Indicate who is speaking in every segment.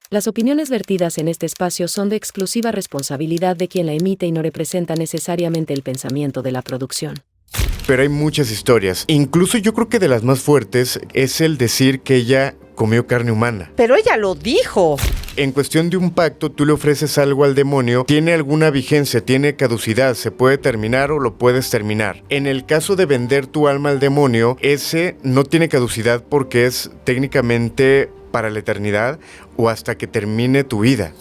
Speaker 1: Las opiniones vertidas en este espacio son de exclusiva responsabilidad de quien la emite y no representa necesariamente el pensamiento de la producción.
Speaker 2: Pero hay muchas historias. Incluso yo creo que de las más fuertes es el decir que ella comió carne humana.
Speaker 3: Pero ella lo dijo.
Speaker 2: En cuestión de un pacto, tú le ofreces algo al demonio, tiene alguna vigencia, tiene caducidad, se puede terminar o lo puedes terminar. En el caso de vender tu alma al demonio, ese no tiene caducidad porque es técnicamente para la eternidad o hasta que termine tu vida.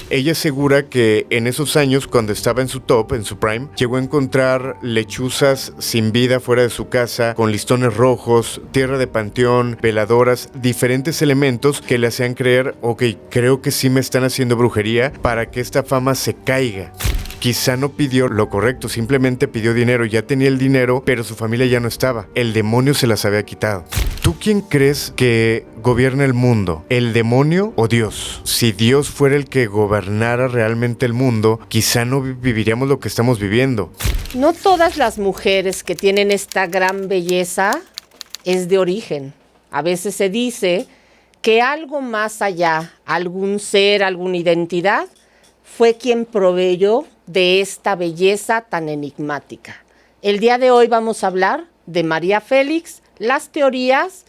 Speaker 2: Ella asegura que en esos años, cuando estaba en su top, en su prime, llegó a encontrar lechuzas sin vida fuera de su casa, con listones rojos, tierra de panteón, veladoras, diferentes elementos que le hacían creer, ok, creo que sí me están haciendo brujería para que esta fama se caiga. Quizá no pidió lo correcto, simplemente pidió dinero, ya tenía el dinero, pero su familia ya no estaba. El demonio se las había quitado. ¿Tú quién crees que gobierna el mundo? ¿El demonio o Dios? Si Dios fuera el que gobernara realmente el mundo, quizá no viviríamos lo que estamos viviendo.
Speaker 3: No todas las mujeres que tienen esta gran belleza es de origen. A veces se dice que algo más allá, algún ser, alguna identidad, fue quien proveyó de esta belleza tan enigmática. El día de hoy vamos a hablar de María Félix, las teorías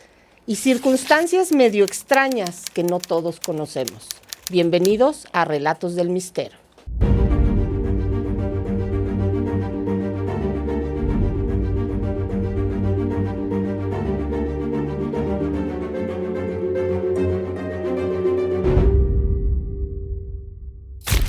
Speaker 3: y circunstancias medio extrañas que no todos conocemos. Bienvenidos a Relatos del Misterio.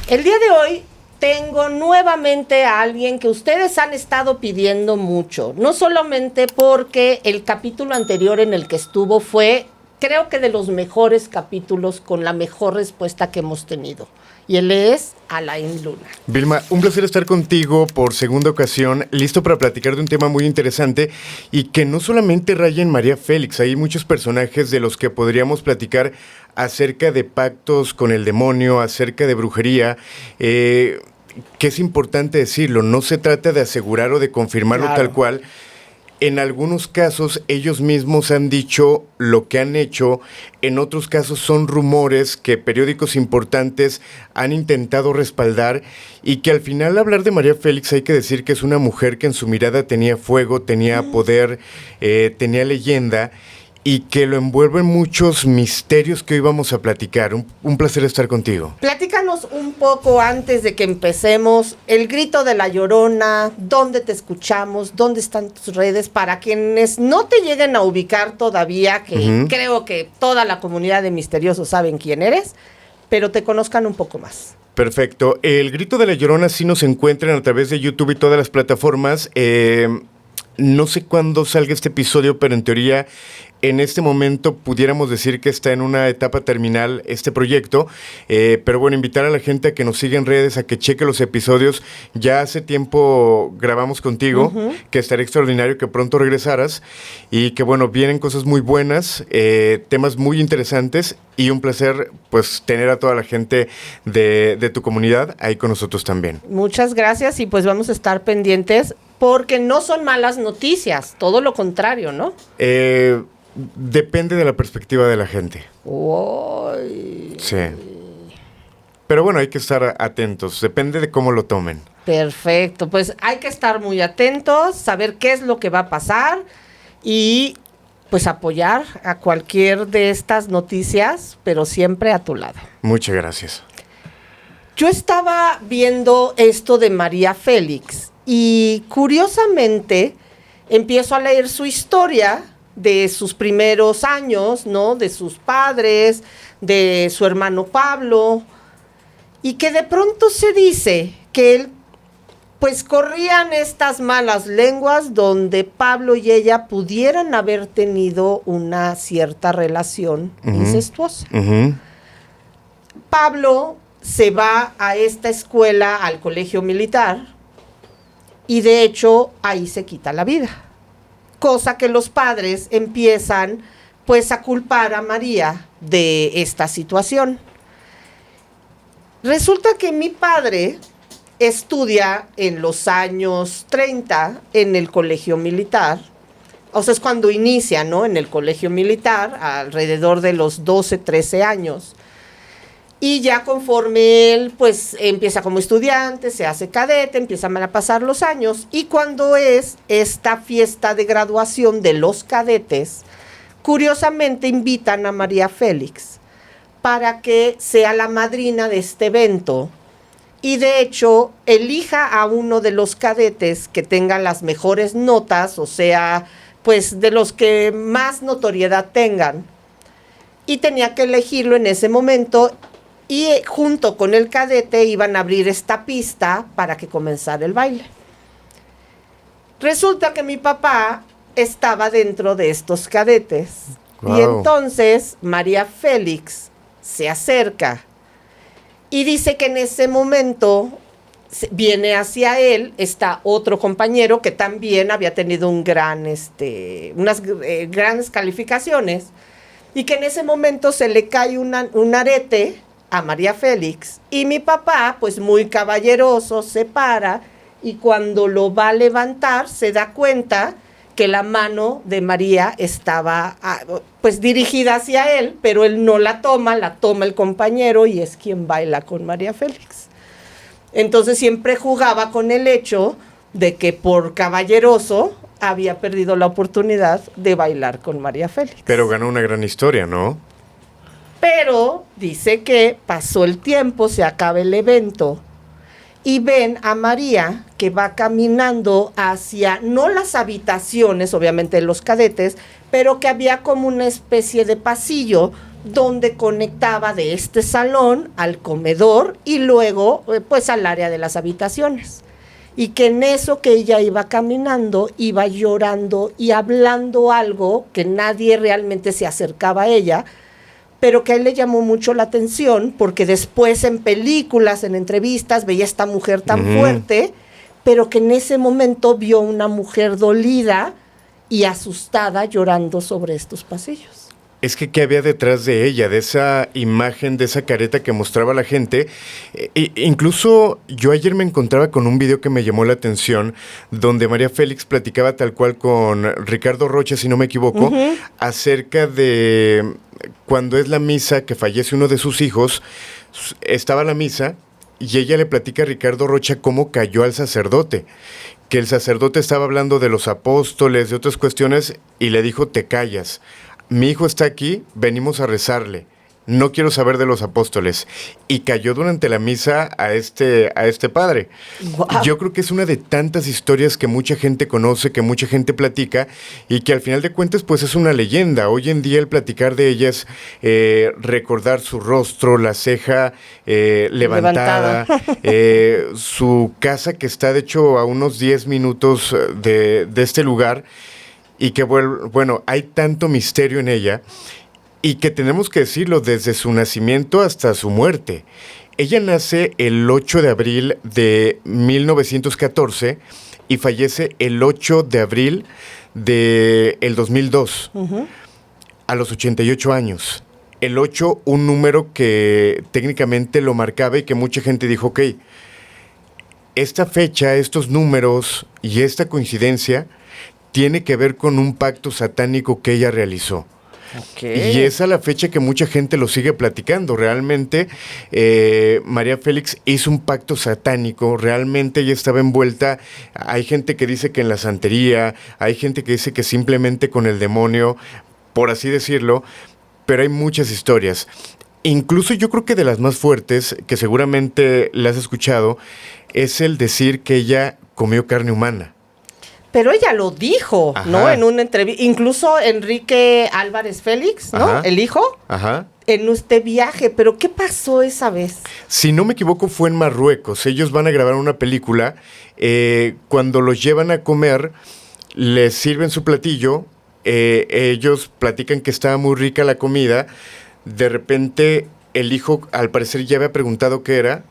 Speaker 3: El día de hoy tengo nuevamente a alguien que ustedes han estado pidiendo mucho, no solamente porque el capítulo anterior en el que estuvo fue, creo que de los mejores capítulos con la mejor respuesta que hemos tenido, y él es Alain Luna.
Speaker 2: Vilma, un placer estar contigo por segunda ocasión, listo para platicar de un tema muy interesante y que no solamente raya en María Félix, hay muchos personajes de los que podríamos platicar acerca de pactos con el demonio, acerca de brujería, que es importante decirlo, no se trata de asegurar o de confirmarlo tal cual. En algunos casos ellos mismos han dicho lo que han hecho, en otros casos son rumores que periódicos importantes han intentado respaldar y que al final hablar de María Félix hay que decir que es una mujer que en su mirada tenía fuego, tenía poder, tenía leyenda y que lo envuelven muchos misterios que hoy vamos a platicar. Un placer estar contigo.
Speaker 3: Platícanos un poco antes de que empecemos el grito de la Llorona, dónde te escuchamos, dónde están tus redes, para quienes no te lleguen a ubicar todavía, que creo que toda la comunidad de misteriosos saben quién eres, pero te conozcan un poco más.
Speaker 2: Perfecto. El grito de la Llorona sí nos encuentran a través de YouTube y todas las plataformas. No sé cuándo salga este episodio, pero en teoría en este momento pudiéramos decir que está en una etapa terminal este proyecto, pero bueno, invitar a la gente a que nos siga en redes, a que cheque los episodios. Ya hace tiempo grabamos contigo, que estaría extraordinario que pronto regresaras y que bueno, vienen cosas muy buenas, temas muy interesantes y un placer pues tener a toda la gente de tu comunidad ahí con nosotros también.
Speaker 3: Muchas gracias y pues vamos a estar pendientes porque no son malas noticias, todo lo contrario, ¿no?
Speaker 2: Depende de la perspectiva de la gente.
Speaker 3: Uy.
Speaker 2: Sí. Pero bueno, hay que estar atentos. Depende de cómo lo tomen.
Speaker 3: Perfecto. Pues hay que estar muy atentos, saber qué es lo que va a pasar y pues apoyar a cualquier de estas noticias, pero siempre a tu lado.
Speaker 2: Muchas gracias.
Speaker 3: Yo estaba viendo esto de María Félix y curiosamente empiezo a leer su historia de sus primeros años, ¿no? De sus padres, de su hermano Pablo, y que de pronto se dice que él, pues corrían estas malas lenguas donde Pablo y ella pudieran haber tenido una cierta relación incestuosa. Pablo se va a esta escuela, al colegio militar, y de hecho ahí se quita la vida. Cosa que los padres empiezan pues a culpar a María de esta situación. Resulta que mi padre estudia en los años 30 en el colegio militar, o sea, es cuando inicia, ¿no? En el colegio militar, alrededor de los 12, 13 años. Y ya conforme él pues empieza como estudiante, se hace cadete, empiezan a pasar los años, y cuando es esta fiesta de graduación de los cadetes, curiosamente invitan a María Félix para que sea la madrina de este evento, y de hecho elija a uno de los cadetes que tenga las mejores notas, o sea, pues de los que más notoriedad tengan, y tenía que elegirlo en ese momento. Y junto con el cadete iban a abrir esta pista para que comenzara el baile. Resulta que mi papá estaba dentro de estos cadetes.
Speaker 2: Wow.
Speaker 3: Y entonces María Félix se acerca y dice que en ese momento viene hacia él, está otro compañero que también había tenido unas grandes calificaciones, y que en ese momento se le cae un arete a María Félix, y mi papá, pues muy caballeroso, se para, y cuando lo va a levantar se da cuenta que la mano de María estaba pues dirigida hacia él, pero él no la toma el compañero, y es quien baila con María Félix. Entonces siempre jugaba con el hecho de que por caballeroso había perdido la oportunidad de bailar con María Félix.
Speaker 2: Pero ganó una gran historia, ¿no?
Speaker 3: Pero dice que pasó el tiempo, se acaba el evento, y ven a María que va caminando hacia, no las habitaciones, obviamente de los cadetes, pero que había como una especie de pasillo donde conectaba de este salón al comedor y luego pues al área de las habitaciones. Y que en eso que ella iba caminando, iba llorando y hablando algo que nadie realmente se acercaba a ella, pero que a él le llamó mucho la atención, porque después en películas, en entrevistas, veía a esta mujer tan fuerte, pero que en ese momento vio una mujer dolida y asustada llorando sobre estos pasillos.
Speaker 2: Es que, ¿qué había detrás de ella? De esa imagen, de esa careta que mostraba la gente. Incluso yo ayer me encontraba con un video que me llamó la atención, donde María Félix platicaba tal cual con Ricardo Rocha, si no me equivoco, acerca de cuando es la misa que fallece uno de sus hijos. Estaba la misa y ella le platica a Ricardo Rocha cómo cayó al sacerdote. Que el sacerdote estaba hablando de los apóstoles, de otras cuestiones, y le dijo: te callas. Mi hijo está aquí, venimos a rezarle. No quiero saber de los apóstoles. Y cayó durante la misa a este padre.
Speaker 3: Wow.
Speaker 2: Yo creo que es una de tantas historias que mucha gente conoce, que mucha gente platica, y que al final de cuentas pues es una leyenda. Hoy en día el platicar de ellas, recordar su rostro, la ceja levantada, su casa, que está de hecho a unos 10 minutos de este lugar, y que bueno, hay tanto misterio en ella, y que tenemos que decirlo, desde su nacimiento hasta su muerte. Ella nace el 8 de abril de 1914 y fallece el 8 de abril del 2002, a los 88 años. El 8, un número que técnicamente lo marcaba y que mucha gente dijo: ok, esta fecha, estos números y esta coincidencia tiene que ver con un pacto satánico que ella realizó. Okay. Y esa es la fecha que mucha gente lo sigue platicando. Realmente María Félix hizo un pacto satánico, realmente ella estaba envuelta. Hay gente que dice que en la santería, hay gente que dice que simplemente con el demonio, por así decirlo, pero hay muchas historias. Incluso yo creo que de las más fuertes, que seguramente la has escuchado, es el decir que ella comió carne humana.
Speaker 3: Pero ella lo dijo, ajá, ¿no? En una entrevista, incluso Enrique Álvarez Félix, ¿no? Ajá. El hijo, ajá, en este viaje. ¿Pero qué pasó esa vez?
Speaker 2: Si no me equivoco, fue en Marruecos. Ellos van a grabar una película. Cuando los llevan a comer, les sirven su platillo. Ellos platican que estaba muy rica la comida. De repente, el hijo, al parecer, ya había preguntado qué era.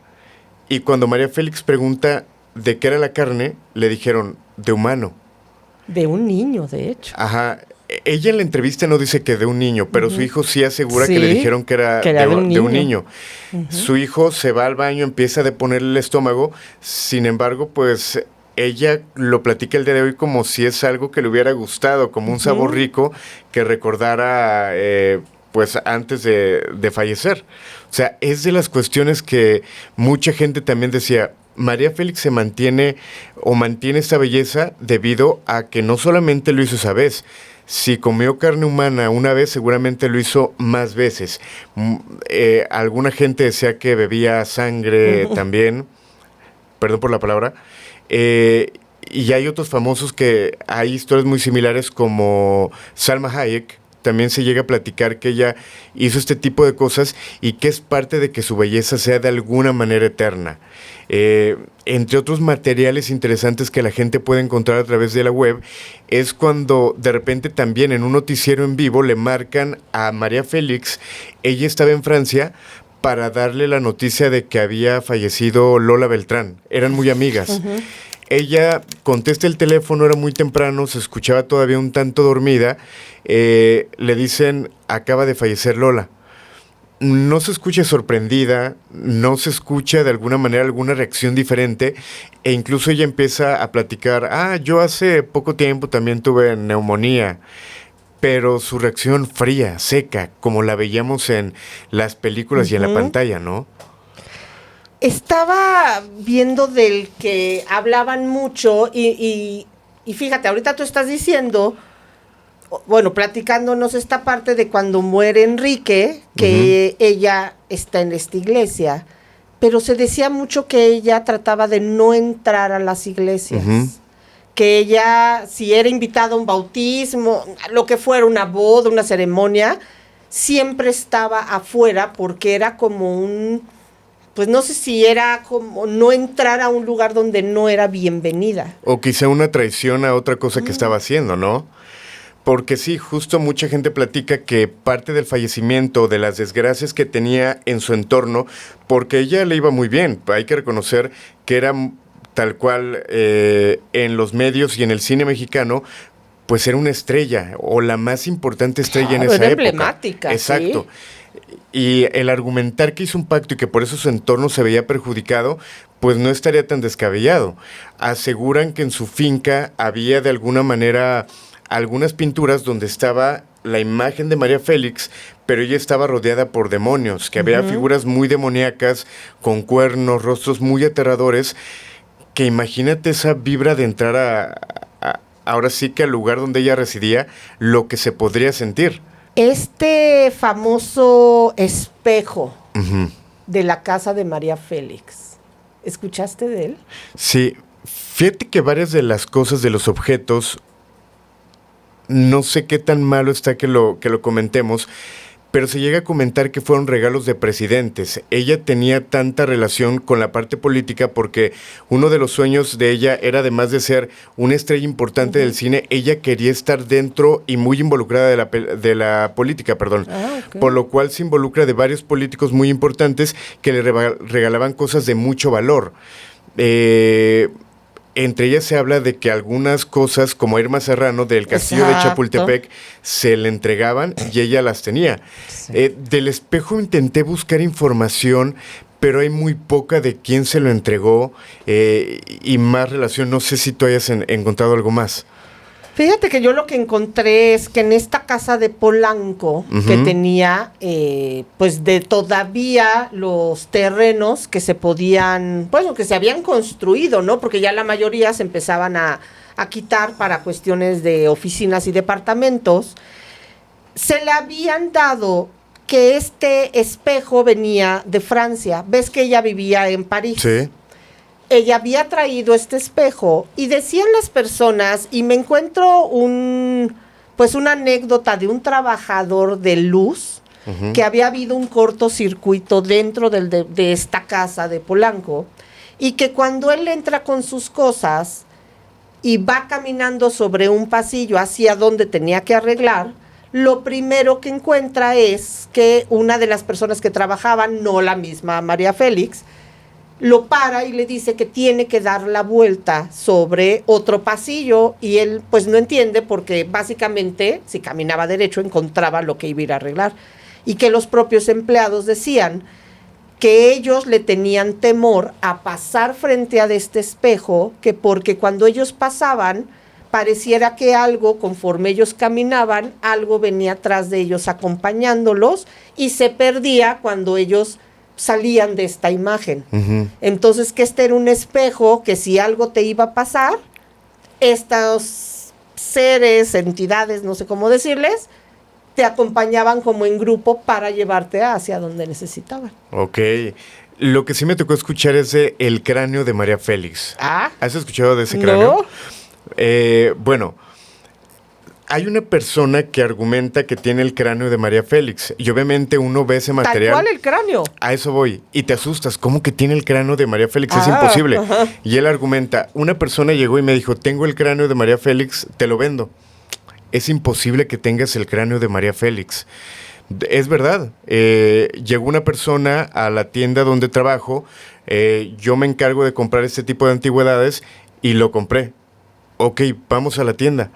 Speaker 2: Y cuando María Félix pregunta de qué era la carne, le dijeron: de humano.
Speaker 3: De un niño, de hecho.
Speaker 2: Ajá. Ella en la entrevista no dice que de un niño, pero su hijo sí asegura que le dijeron que era de un niño. Su hijo se va al baño, empieza a deponerle el estómago. Sin embargo, pues ella lo platica el día de hoy como si es algo que le hubiera gustado, como un sabor rico que recordara pues antes de fallecer. O sea, es de las cuestiones que mucha gente también decía, María Félix se mantiene esta belleza debido a que no solamente lo hizo esa vez. Si comió carne humana una vez, seguramente lo hizo más veces. Alguna gente decía que bebía sangre también, perdón por la palabra, y hay otros famosos que hay historias muy similares como Salma Hayek. También se llega a platicar que ella hizo este tipo de cosas y que es parte de que su belleza sea de alguna manera eterna. Entre otros materiales interesantes que la gente puede encontrar a través de la web, es cuando de repente también en un noticiero en vivo le marcan a María Félix. Ella estaba en Francia para darle la noticia de que había fallecido Lola Beltrán. Eran muy amigas. Uh-huh. Ella contesta el teléfono, era muy temprano, se escuchaba todavía un tanto dormida. Le dicen, acaba de fallecer Lola. No se escucha sorprendida, no se escucha de alguna manera alguna reacción diferente, e incluso ella empieza a platicar, yo hace poco tiempo también tuve neumonía. Pero su reacción fría, seca, como la veíamos en las películas y en la pantalla, ¿no?
Speaker 3: Estaba viendo del que hablaban mucho y fíjate, ahorita tú estás diciendo, bueno, platicándonos esta parte de cuando muere Enrique, que ella está en esta iglesia, pero se decía mucho que ella trataba de no entrar a las iglesias, que ella, si era invitada a un bautismo, lo que fuera, una boda, una ceremonia, siempre estaba afuera porque era como pues no sé si era como no entrar a un lugar donde no era bienvenida.
Speaker 2: O quizá una traición a otra cosa que estaba haciendo, ¿no? Porque sí, justo mucha gente platica que parte del fallecimiento, de las desgracias que tenía en su entorno, porque ella le iba muy bien, hay que reconocer que era tal cual en los medios y en el cine mexicano, pues era una estrella, o la más importante estrella en esa época.
Speaker 3: Emblemática.
Speaker 2: Exacto.
Speaker 3: ¿Sí?
Speaker 2: Y el argumentar que hizo un pacto y que por eso su entorno se veía perjudicado, pues no estaría tan descabellado. Aseguran que en su finca había de alguna manera algunas pinturas donde estaba la imagen de María Félix, pero ella estaba rodeada por demonios, que había figuras muy demoníacas, con cuernos, rostros muy aterradores, que imagínate esa vibra de entrar ahora sí que al lugar donde ella residía, lo que se podría sentir.
Speaker 3: Este famoso espejo de la casa de María Félix, ¿escuchaste de él?
Speaker 2: Sí, fíjate que varias de las cosas, de los objetos, no sé qué tan malo está que lo comentemos, pero se llega a comentar que fueron regalos de presidentes. Ella tenía tanta relación con la parte política porque uno de los sueños de ella era, además de ser una estrella importante del cine, ella quería estar dentro y muy involucrada de la política, perdón. Okay. Por lo cual se involucra de varios políticos muy importantes que le regalaban cosas de mucho valor. Entre ellas se habla de que algunas cosas, como Irma Serrano, del castillo de Chapultepec, se le entregaban y ella las tenía. Sí. Del espejo intenté buscar información, pero hay muy poca de quién se lo entregó y más relación. No sé si tú hayas encontrado algo más.
Speaker 3: Fíjate que yo lo que encontré es que en esta casa de Polanco, que tenía, pues de todavía los terrenos que se podían, bueno, que se habían construido, ¿no? Porque ya la mayoría se empezaban a quitar para cuestiones de oficinas y departamentos. Se le habían dado que este espejo venía de Francia. ¿Ves que ella vivía en París?
Speaker 2: Sí.
Speaker 3: Ella había traído este espejo y decían las personas, y me encuentro una anécdota de un trabajador de luz, que había habido un cortocircuito dentro de esta casa de Polanco, y que cuando él entra con sus cosas y va caminando sobre un pasillo hacia donde tenía que arreglar, lo primero que encuentra es que una de las personas que trabajaban, no la misma María Félix, lo para y le dice que tiene que dar la vuelta sobre otro pasillo, y él pues no entiende porque básicamente si caminaba derecho encontraba lo que iba a ir a arreglar, y que los propios empleados decían que ellos le tenían temor a pasar frente a este espejo, que porque cuando ellos pasaban pareciera que algo, conforme ellos caminaban, algo venía atrás de ellos acompañándolos y se perdía cuando ellos salían de esta imagen.
Speaker 2: Ujú.
Speaker 3: Entonces, que este era un espejo, que si algo te iba a pasar, estos seres, entidades, no sé cómo decirles, te acompañaban como en grupo para llevarte hacia donde necesitaban.
Speaker 2: Ok. Lo que sí me tocó escuchar es de El cráneo de María Félix.
Speaker 3: Ah,
Speaker 2: ¿Has escuchado de ese cráneo?
Speaker 3: no.
Speaker 2: Bueno, hay una persona que argumenta que tiene el cráneo de María Félix y obviamente uno ve ese
Speaker 3: Tal
Speaker 2: material.
Speaker 3: cual el cráneo.
Speaker 2: A eso voy. Y te asustas. ¿Cómo que tiene el cráneo de María Félix? Es
Speaker 3: Ah,
Speaker 2: imposible.
Speaker 3: ajá.
Speaker 2: Y él argumenta, una persona llegó y me dijo, tengo el cráneo de María Félix, te lo vendo. Es imposible que tengas el cráneo de María Félix. Es verdad. Llegó una persona a la tienda donde trabajo, yo me encargo de comprar este tipo de antigüedades y lo compré. Ok, vamos a la tienda.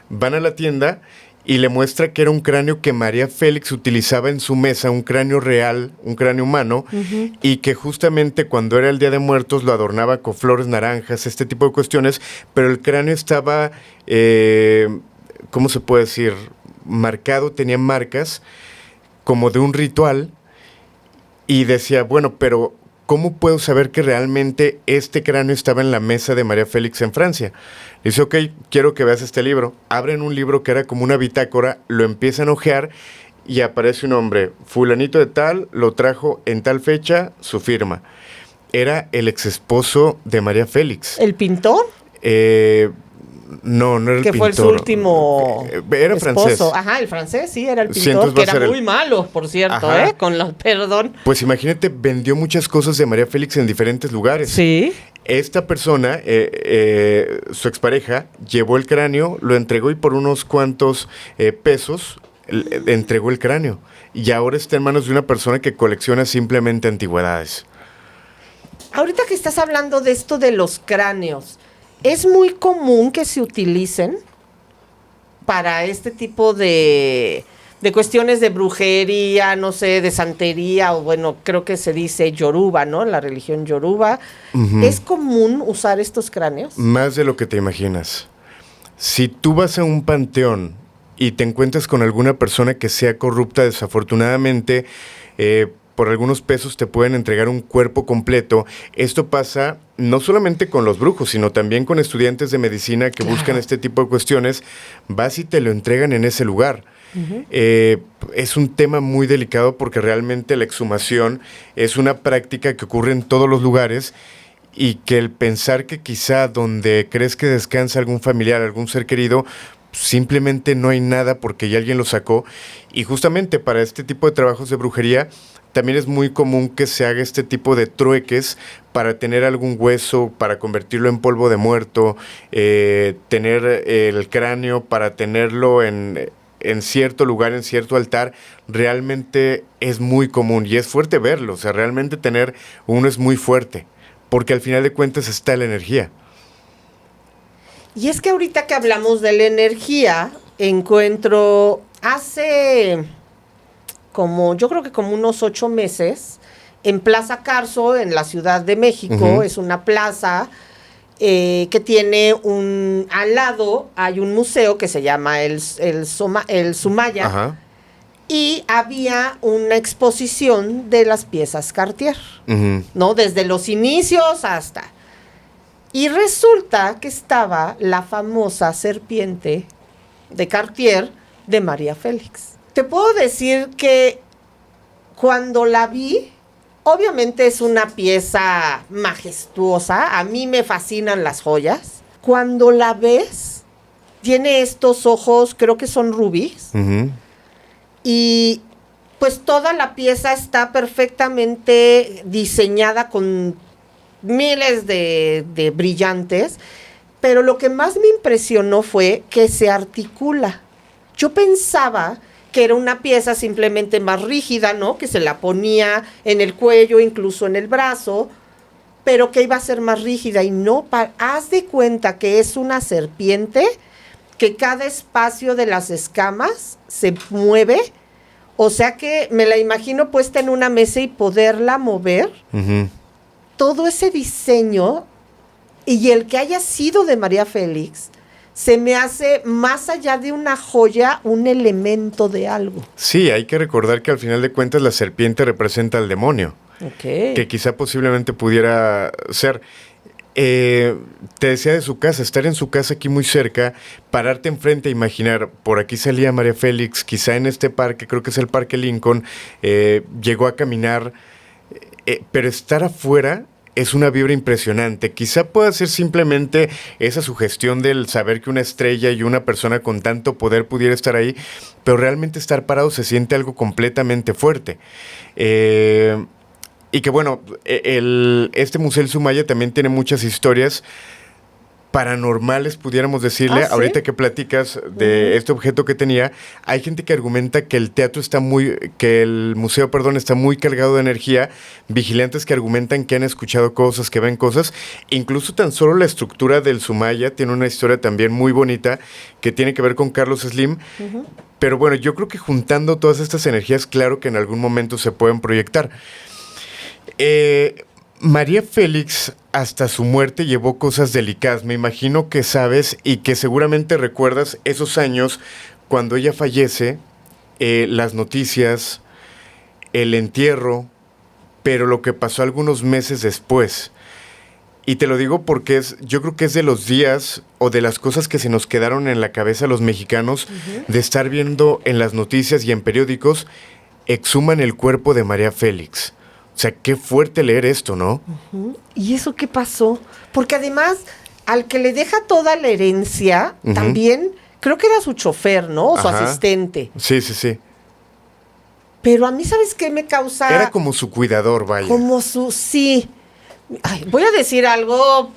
Speaker 2: Van a la tienda y le muestra que era un cráneo que María Félix utilizaba en su mesa, un cráneo real, un cráneo humano, y que justamente cuando era el Día de Muertos lo adornaba con flores naranjas, este tipo de cuestiones, pero el cráneo estaba, ¿cómo se puede decir? Marcado, tenía marcas como de un ritual, y decía, bueno, pero ¿cómo puedo saber que realmente este cráneo estaba en la mesa de María Félix en Francia? Dice, ok, quiero que veas este libro. Abren un libro que era como una bitácora, lo empiezan a hojear y aparece un hombre, fulanito de tal, lo trajo en tal fecha, su firma. Era el ex esposo de María Félix.
Speaker 3: ¿El pintor?
Speaker 2: No era el
Speaker 3: Que
Speaker 2: pintor.
Speaker 3: fue su último
Speaker 2: Era
Speaker 3: esposo.
Speaker 2: francés.
Speaker 3: Ajá, el francés, sí, era el
Speaker 2: Sí,
Speaker 3: pintor,
Speaker 2: entonces
Speaker 3: que
Speaker 2: va a
Speaker 3: era
Speaker 2: ser
Speaker 3: muy malo, por cierto,
Speaker 2: Ajá.
Speaker 3: con los perdón.
Speaker 2: Pues imagínate, vendió muchas cosas de María Félix en diferentes lugares.
Speaker 3: Sí.
Speaker 2: Esta persona, su expareja, llevó el cráneo, lo entregó y por unos cuantos pesos le entregó el cráneo. Y ahora está en manos de una persona que colecciona simplemente antigüedades.
Speaker 3: Ahorita que estás hablando de esto de los cráneos, es muy común que se utilicen para este tipo de cuestiones de brujería, no sé, de santería, o bueno, creo que se dice yoruba, ¿no? La religión yoruba.
Speaker 2: Ujú.
Speaker 3: ¿Es común usar estos cráneos?
Speaker 2: Más de lo que te imaginas. Si tú vas a un panteón y te encuentras con alguna persona que sea corrupta, desafortunadamente, por algunos pesos te pueden entregar un cuerpo completo. Esto pasa no solamente con los brujos, sino también con estudiantes de medicina que buscan este tipo de cuestiones. Vas y te lo entregan en ese lugar. Es un tema muy delicado porque realmente la exhumación es una práctica que ocurre en todos los lugares y que el pensar que quizá donde crees que descansa algún familiar, algún ser querido, simplemente no hay nada porque ya alguien lo sacó. Y justamente para este tipo de trabajos de brujería también es muy común que se haga este tipo de trueques para tener algún hueso, para convertirlo en polvo de muerto, tener el cráneo para tenerlo en cierto lugar, en cierto altar. Realmente es muy común y es fuerte verlo. O sea, realmente tener uno es muy fuerte, porque al final de cuentas está la energía.
Speaker 3: Y es que ahorita que hablamos de la energía, encuentro hace yo creo que como unos 8 meses, en Plaza Carso, en la Ciudad de México, es una plaza que tiene al lado hay un museo que se llama el Sumaya.
Speaker 2: Ajá.
Speaker 3: Y había una exposición de las piezas Cartier, ¿no? Desde los inicios hasta. Y resulta que estaba la famosa serpiente de Cartier de María Félix. Te puedo decir que cuando la vi, obviamente es una pieza majestuosa, a mí me fascinan las joyas. Cuando la ves, tiene estos ojos, creo que son rubíes, y pues toda la pieza está perfectamente diseñada con miles de brillantes, pero lo que más me impresionó fue que se articula. Yo pensaba que era una pieza simplemente más rígida, ¿no? Que se la ponía en el cuello, incluso en el brazo, pero que iba a ser más rígida. Y no, haz de cuenta que es una serpiente, que cada espacio de las escamas se mueve. O sea que me la imagino puesta en una mesa y poderla mover. Todo ese diseño y el que haya sido de María Félix se me hace, más allá de una joya, un elemento de algo.
Speaker 2: Sí, hay que recordar que al final de cuentas la serpiente representa al demonio.
Speaker 3: Okay.
Speaker 2: Que quizá posiblemente pudiera ser. Te decía de su casa, estar en su casa aquí muy cerca, pararte enfrente e imaginar, por aquí salía María Félix, quizá en este parque, creo que es el Parque Lincoln, llegó a caminar, pero estar afuera es una vibra impresionante. Quizá pueda ser simplemente esa sugestión del saber que una estrella y una persona con tanto poder pudiera estar ahí, pero realmente estar parado se siente algo completamente fuerte. Y que bueno, este Museo del Sumaya también tiene muchas historias paranormales, pudiéramos decirle.
Speaker 3: ¿Sí?
Speaker 2: Ahorita que platicas de este objeto que tenía, hay gente que argumenta que el museo, está muy cargado de energía, vigilantes que argumentan que han escuchado cosas, que ven cosas, incluso tan solo la estructura del Sumaya tiene una historia también muy bonita que tiene que ver con Carlos Slim. Pero bueno, yo creo que juntando todas estas energías, claro que en algún momento se pueden proyectar. María Félix hasta su muerte llevó cosas delicadas. Me imagino que sabes y que seguramente recuerdas esos años cuando ella fallece, las noticias, el entierro, pero lo que pasó algunos meses después. Y te lo digo porque yo creo que es de los días o de las cosas que se nos quedaron en la cabeza a los mexicanos, de estar viendo en las noticias y en periódicos, exhuman el cuerpo de María Félix. O sea, qué fuerte leer esto, ¿no?
Speaker 3: ¿Y eso qué pasó? Porque además, al que le deja toda la herencia, también, creo que era su chofer, ¿no? O su asistente.
Speaker 2: Sí, sí, sí.
Speaker 3: Pero a mí, ¿sabes qué me causa?
Speaker 2: Era como su cuidador, vaya.
Speaker 3: Sí. Ay, voy a decir algo.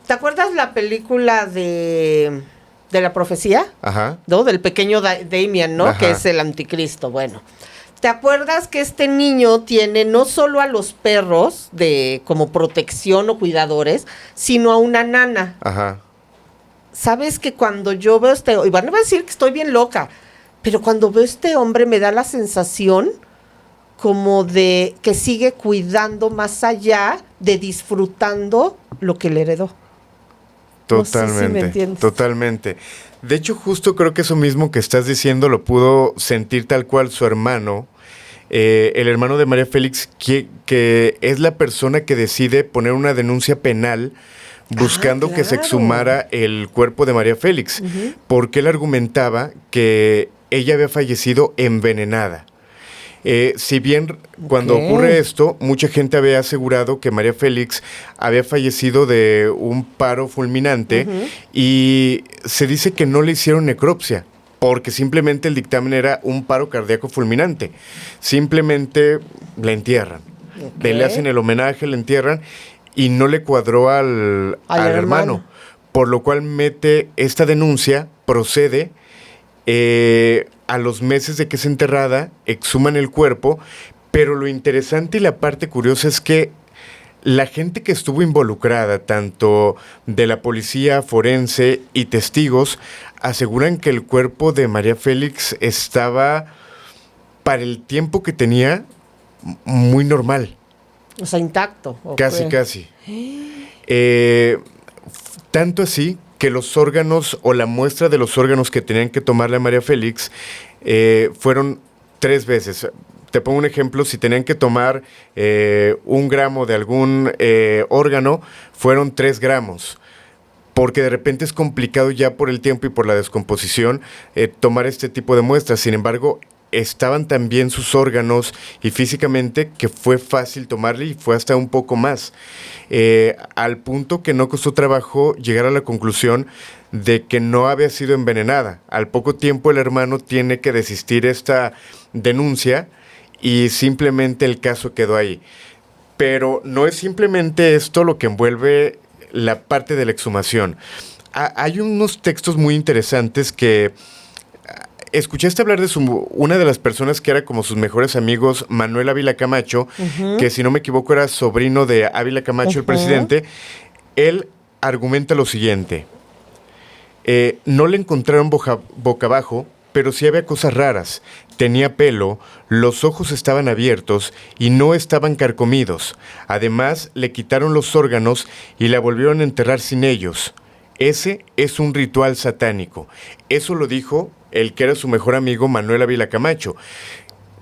Speaker 3: ¿Te acuerdas la película de la profecía?
Speaker 2: Ajá.
Speaker 3: ¿No? Del pequeño Damien, ¿no?
Speaker 2: Ajá.
Speaker 3: Que es el anticristo. Bueno. ¿Te acuerdas que este niño tiene no solo a los perros como protección o cuidadores, sino a una nana?
Speaker 2: Ajá.
Speaker 3: ¿Sabes que cuando yo veo y van a decir que estoy bien loca, pero cuando veo este hombre me da la sensación como de que sigue cuidando más allá de disfrutando lo que le heredó?
Speaker 2: Totalmente,
Speaker 3: no sé si me entiendes.
Speaker 2: Totalmente. De hecho, justo creo que eso mismo que estás diciendo lo pudo sentir tal cual su hermano, el hermano de María Félix, que es la persona que decide poner una denuncia penal buscando que se exhumara el cuerpo de María Félix, porque él argumentaba que ella había fallecido envenenada. Si bien cuando ocurre esto, mucha gente había asegurado que María Félix había fallecido de un paro fulminante y se dice que no le hicieron necropsia porque simplemente el dictamen era un paro cardíaco fulminante. Simplemente la entierran. Le hacen el homenaje, la entierran y no le cuadró al hermano. Por lo cual mete esta denuncia, procede. A los meses de que es enterrada, exhuman el cuerpo, pero lo interesante y la parte curiosa es que la gente que estuvo involucrada, tanto de la policía forense y testigos, aseguran que el cuerpo de María Félix estaba, para el tiempo que tenía, muy normal.
Speaker 3: O sea, intacto.
Speaker 2: Casi. Tanto así que los órganos o la muestra de los órganos que tenían que tomarle a María Félix fueron 3 veces. Te pongo un ejemplo, si tenían que tomar 1 gramo de algún órgano, fueron 3 gramos. Porque de repente es complicado ya por el tiempo y por la descomposición tomar este tipo de muestras. Sin embargo, estaban también sus órganos y físicamente que fue fácil tomarle y fue hasta un poco más. Al punto que no costó trabajo llegar a la conclusión de que no había sido envenenada. Al poco tiempo el hermano tiene que desistir esta denuncia y simplemente el caso quedó ahí. Pero no es simplemente esto lo que envuelve la parte de la exhumación. Hay unos textos muy interesantes que escuchaste hablar de una de las personas que era como sus mejores amigos, Manuel Ávila Camacho, que si no me equivoco era sobrino de Ávila Camacho, el presidente. Él argumenta lo siguiente: no le encontraron boca abajo, pero sí había cosas raras. Tenía pelo, los ojos estaban abiertos y no estaban carcomidos. Además, le quitaron los órganos y la volvieron a enterrar sin ellos. Ese es un ritual satánico. Eso lo dijo el que era su mejor amigo, Manuel Ávila Camacho.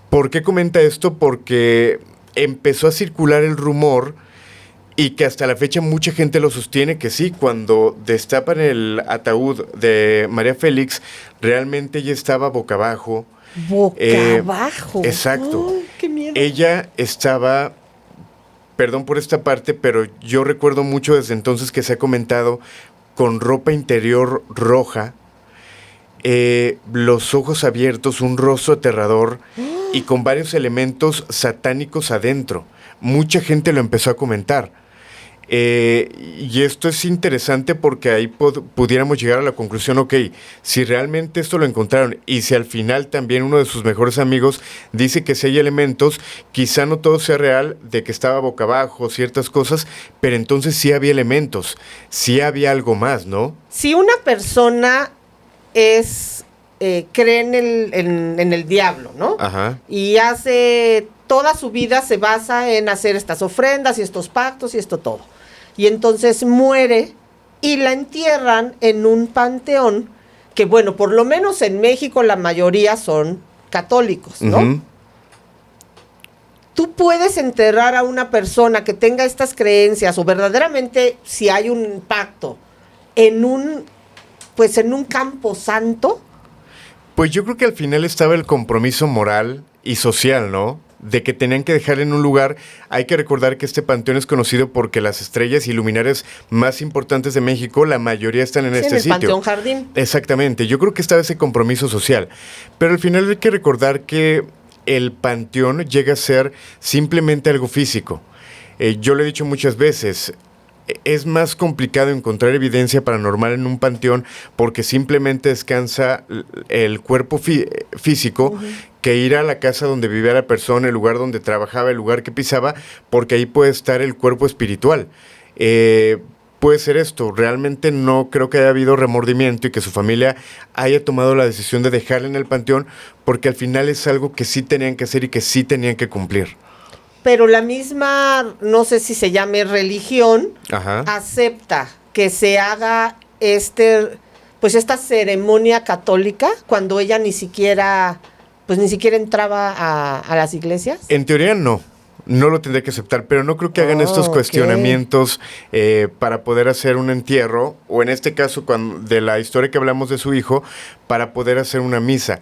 Speaker 2: ¿Por qué comenta esto? Porque empezó a circular el rumor y que hasta la fecha mucha gente lo sostiene que sí, cuando destapan el ataúd de María Félix, realmente ella estaba boca abajo.
Speaker 3: Boca abajo.
Speaker 2: Exacto.
Speaker 3: Ay, qué miedo.
Speaker 2: Ella estaba, perdón por esta parte, pero yo recuerdo mucho desde entonces que se ha comentado, con ropa interior roja, los ojos abiertos, un rostro aterrador y con varios elementos satánicos adentro. Mucha gente lo empezó a comentar. Y esto es interesante porque ahí pudiéramos llegar a la conclusión, ok, si realmente esto lo encontraron y si al final también uno de sus mejores amigos dice que si hay elementos, quizá no todo sea real, de que estaba boca abajo, ciertas cosas, pero entonces sí había elementos, sí había algo más, ¿no?
Speaker 3: Si una persona cree en el diablo, ¿no?
Speaker 2: Ajá.
Speaker 3: Y hace toda su vida se basa en hacer estas ofrendas y estos pactos y esto todo. Y entonces muere y la entierran en un panteón que, bueno, por lo menos en México la mayoría son católicos, ¿no?
Speaker 2: Uh-huh.
Speaker 3: Tú puedes enterrar a una persona que tenga estas creencias o verdaderamente si hay un pacto en un campo santo.
Speaker 2: Pues yo creo que al final estaba el compromiso moral y social, ¿no? De que tenían que dejar en un lugar. Hay que recordar que este panteón es conocido porque las estrellas y luminarias más importantes de México, la mayoría están en este sitio.
Speaker 3: En el Panteón Jardín.
Speaker 2: Exactamente, yo creo que estaba ese compromiso social. Pero al final hay que recordar que el panteón llega a ser simplemente algo físico. Yo lo he dicho muchas veces, es más complicado encontrar evidencia paranormal en un panteón porque simplemente descansa el cuerpo físico, que ir a la casa donde vivía la persona, el lugar donde trabajaba, el lugar que pisaba, porque ahí puede estar el cuerpo espiritual. Puede ser esto, realmente no creo que haya habido remordimiento y que su familia haya tomado la decisión de dejarla en el panteón, porque al final es algo que sí tenían que hacer y que sí tenían que cumplir.
Speaker 3: Pero la misma, no sé si se llame religión,
Speaker 2: Ajá.
Speaker 3: acepta que se haga esta ceremonia católica cuando ella ni siquiera entraba a las iglesias.
Speaker 2: En teoría no lo tendría que aceptar, pero no creo que hagan estos cuestionamientos para poder hacer un entierro, o en este caso de la historia que hablamos de su hijo, para poder hacer una misa.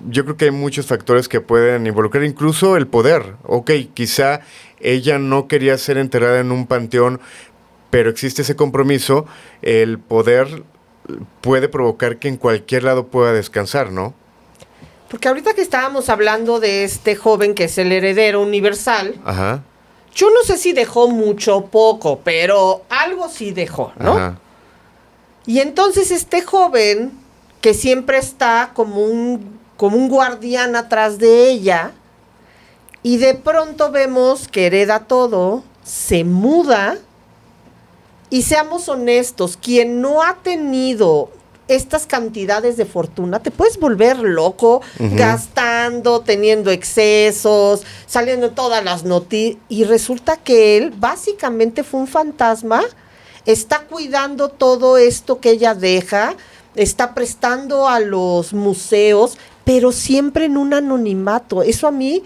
Speaker 2: Yo creo que hay muchos factores que pueden involucrar, incluso el poder. Ok, quizá ella no quería ser enterrada en un panteón, pero existe ese compromiso. El poder puede provocar que en cualquier lado pueda descansar, ¿no?
Speaker 3: Porque ahorita que estábamos hablando de este joven que es el heredero universal,
Speaker 2: Ajá.
Speaker 3: yo no sé si dejó mucho o poco, pero algo sí dejó, ¿no?
Speaker 2: Ajá.
Speaker 3: Y entonces este joven, que siempre está como un guardián atrás de ella, y de pronto vemos que hereda todo, se muda, y seamos honestos, quien no ha tenido estas cantidades de fortuna, te puedes volver loco, gastando, teniendo excesos, saliendo en todas las noticias, y resulta que él básicamente fue un fantasma, está cuidando todo esto que ella deja, está prestando a los museos, pero siempre en un anonimato. Eso a mí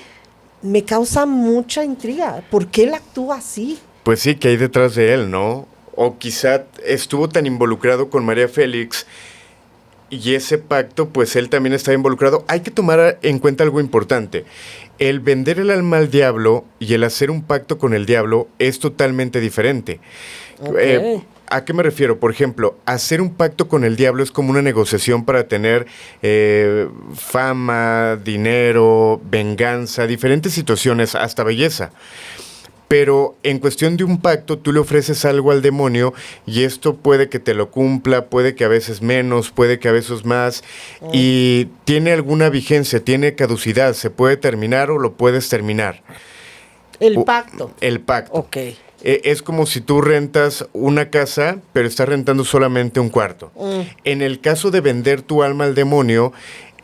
Speaker 3: me causa mucha intriga. ¿Por qué él actúa así?
Speaker 2: Pues sí, que hay detrás de él, ¿no? O quizá estuvo tan involucrado con María Félix y ese pacto, pues él también está involucrado. Hay que tomar en cuenta algo importante. El vender el alma al diablo y el hacer un pacto con el diablo es totalmente diferente.
Speaker 3: Okay.
Speaker 2: ¿A qué me refiero? Por ejemplo, hacer un pacto con el diablo es como una negociación para tener fama, dinero, venganza, diferentes situaciones, hasta belleza. Pero en cuestión de un pacto, tú le ofreces algo al demonio y esto puede que te lo cumpla, puede que a veces menos, puede que a veces más, y tiene alguna vigencia, tiene caducidad, se puede terminar o lo puedes terminar.
Speaker 3: El pacto.
Speaker 2: El pacto.
Speaker 3: Ok.
Speaker 2: Es como si tú rentas una casa, pero estás rentando solamente un cuarto. En el caso de vender tu alma al demonio,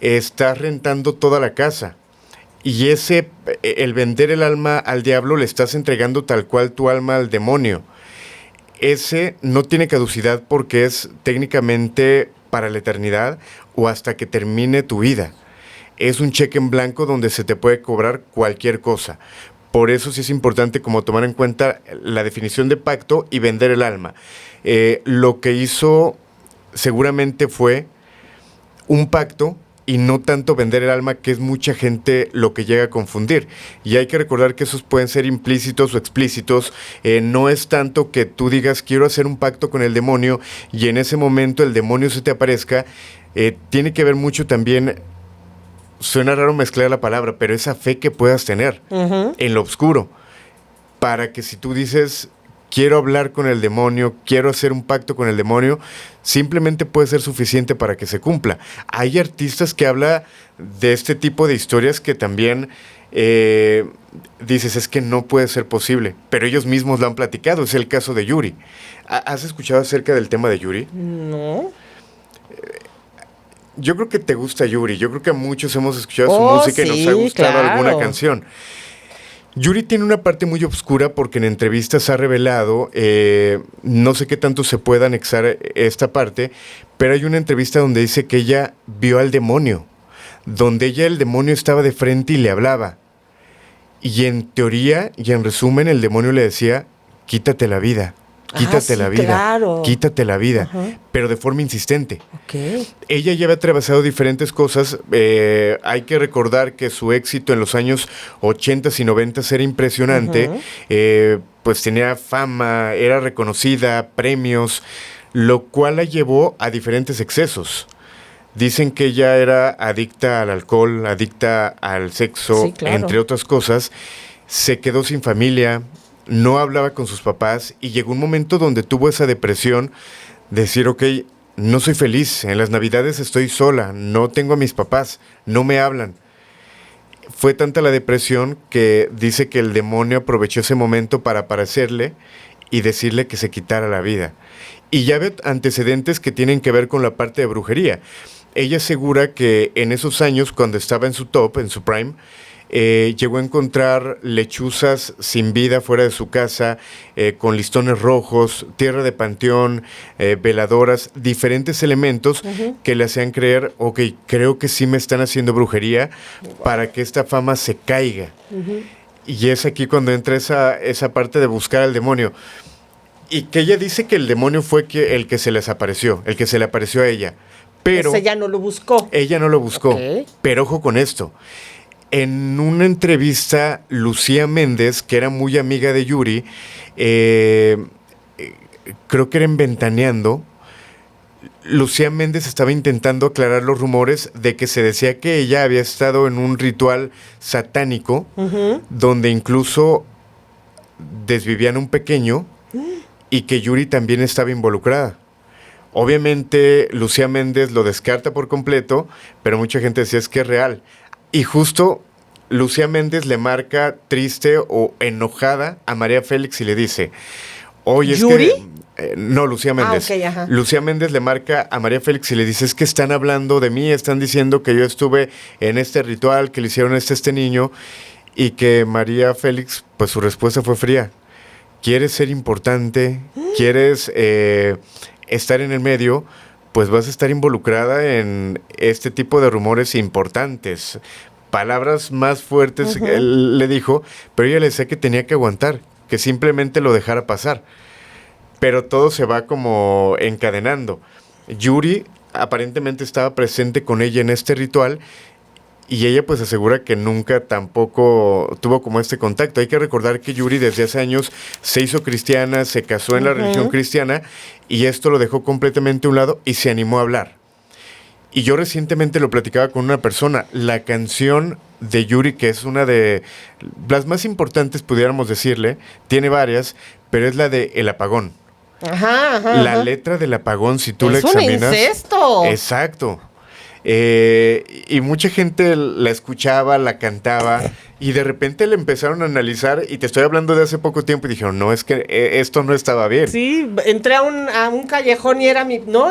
Speaker 2: estás rentando toda la casa. Y el vender el alma al diablo, le estás entregando tal cual tu alma al demonio. ese no tiene caducidad porque es técnicamente para la eternidad o hasta que termine tu vida. Es un cheque en blanco donde se te puede cobrar cualquier cosa. Por eso sí es importante como tomar en cuenta la definición de pacto y vender el alma. Lo que hizo seguramente fue un pacto y no tanto vender el alma, que es mucha gente lo que llega a confundir. Y hay que recordar que esos pueden ser implícitos o explícitos. No es tanto que tú digas quiero hacer un pacto con el demonio y en ese momento el demonio se te aparezca. Tiene que ver mucho también, suena raro mezclar la palabra, pero esa fe que puedas tener en lo oscuro, para que si tú dices quiero hablar con el demonio, quiero hacer un pacto con el demonio, simplemente puede ser suficiente para que se cumpla. Hay artistas que hablan de este tipo de historias que también dices, es que no puede ser posible, pero ellos mismos lo han platicado. Es el caso de Yuri. ¿Has escuchado acerca del tema de Yuri?
Speaker 3: No.
Speaker 2: Yo creo que te gusta Yuri. Yo creo que a muchos hemos escuchado su música y nos ha gustado alguna canción. Yuri tiene una parte muy oscura porque en entrevistas ha revelado, no sé qué tanto se puede anexar esta parte, pero hay una entrevista donde dice que ella vio al demonio, donde el demonio estaba de frente y le hablaba. Y en teoría y en resumen el demonio le decía, quítate la vida. Quítate la vida, claro. Quítate la vida, pero de forma insistente.
Speaker 3: Okay.
Speaker 2: Ella ya había atravesado diferentes cosas. Hay que recordar que su éxito en los años 80 y 90 era impresionante. Pues tenía fama, era reconocida, premios, lo cual la llevó a diferentes excesos. Dicen que ella era adicta al alcohol, adicta al sexo, sí, claro, entre otras cosas. Se quedó sin familia, no hablaba con sus papás y llegó un momento donde tuvo esa depresión de decir, ok, no soy feliz, en las navidades estoy sola, no tengo a mis papás, no me hablan. Fue tanta la depresión que dice que el demonio aprovechó ese momento para aparecerle y decirle que se quitara la vida. Y ya ve antecedentes que tienen que ver con la parte de brujería. Ella asegura que en esos años, cuando estaba en su top, en su prime, llegó a encontrar lechuzas sin vida fuera de su casa, con listones rojos, tierra de panteón, veladoras, diferentes elementos que le hacían creer, ok, creo que sí me están haciendo brujería para que esta fama se caiga. Y es aquí cuando entra esa parte de buscar al demonio. Y que ella dice que el demonio fue el que se les apareció, el que se le apareció a ella. Pero
Speaker 3: ella no lo buscó.
Speaker 2: Ella no lo buscó. Okay. Pero ojo con esto. En una entrevista, Lucía Méndez, que era muy amiga de Yuri, creo que era en Ventaneando, Lucía Méndez estaba intentando aclarar los rumores de que se decía que ella había estado en un ritual satánico, donde incluso desvivían un pequeño y que Yuri también estaba involucrada. Obviamente, Lucía Méndez lo descarta por completo, pero mucha gente decía es que es real. Y justo Lucía Méndez le marca triste o enojada a María Félix y le dice, oye,
Speaker 3: ¿Yuri?
Speaker 2: Es que... no, Lucía Méndez.
Speaker 3: Okay,
Speaker 2: Lucía Méndez le marca a María Félix y le dice, es que están hablando de mí, están diciendo que yo estuve en este ritual, que le hicieron a este niño, y que María Félix, pues su respuesta fue fría. ¿Quieres ser importante? ¿Quieres estar en el medio? Pues vas a estar involucrada en este tipo de rumores importantes. Palabras más fuertes él le dijo, pero ella le decía que tenía que aguantar, que simplemente lo dejara pasar. Pero todo se va como encadenando. Yuri aparentemente estaba presente con ella en este ritual y ella pues asegura que nunca tampoco tuvo como este contacto. Hay que recordar que Yuri desde hace años se hizo cristiana, se casó en la religión cristiana y esto lo dejó completamente a un lado y se animó a hablar. Y yo recientemente lo platicaba con una persona. La canción de Yuri, que es una de las más importantes, pudiéramos decirle, tiene varias, pero es la de El Apagón. La letra del Apagón, si tú la examinas...
Speaker 3: ¡Es un incesto!
Speaker 2: Exacto. Y mucha gente la escuchaba, la cantaba y de repente le empezaron a analizar y te estoy hablando de hace poco tiempo y dijeron, no, es que esto no estaba bien.
Speaker 3: Sí, entré a un callejón y era ¿no?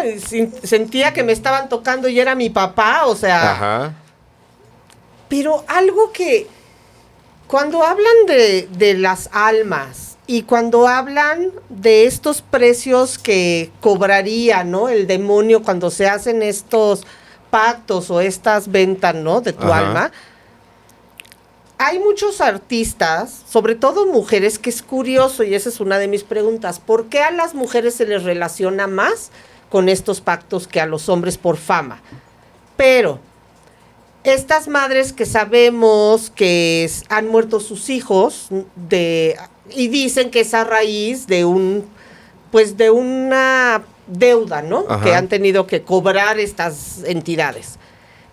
Speaker 3: Sentía que me estaban tocando y era mi papá, o sea.
Speaker 2: Ajá.
Speaker 3: Pero algo que cuando hablan de las almas Y cuando hablan de estos precios que cobraría, ¿no?, el demonio cuando se hacen estos pactos o estas ventas, ¿no?, de tu alma, hay muchos artistas, sobre todo mujeres, que es curioso, y esa es una de mis preguntas, ¿por qué a las mujeres se les relaciona más con estos pactos que a los hombres por fama? Pero estas madres que sabemos que han muerto sus hijos y dicen que es a raíz de una deuda, ¿no?, que han tenido que cobrar estas entidades.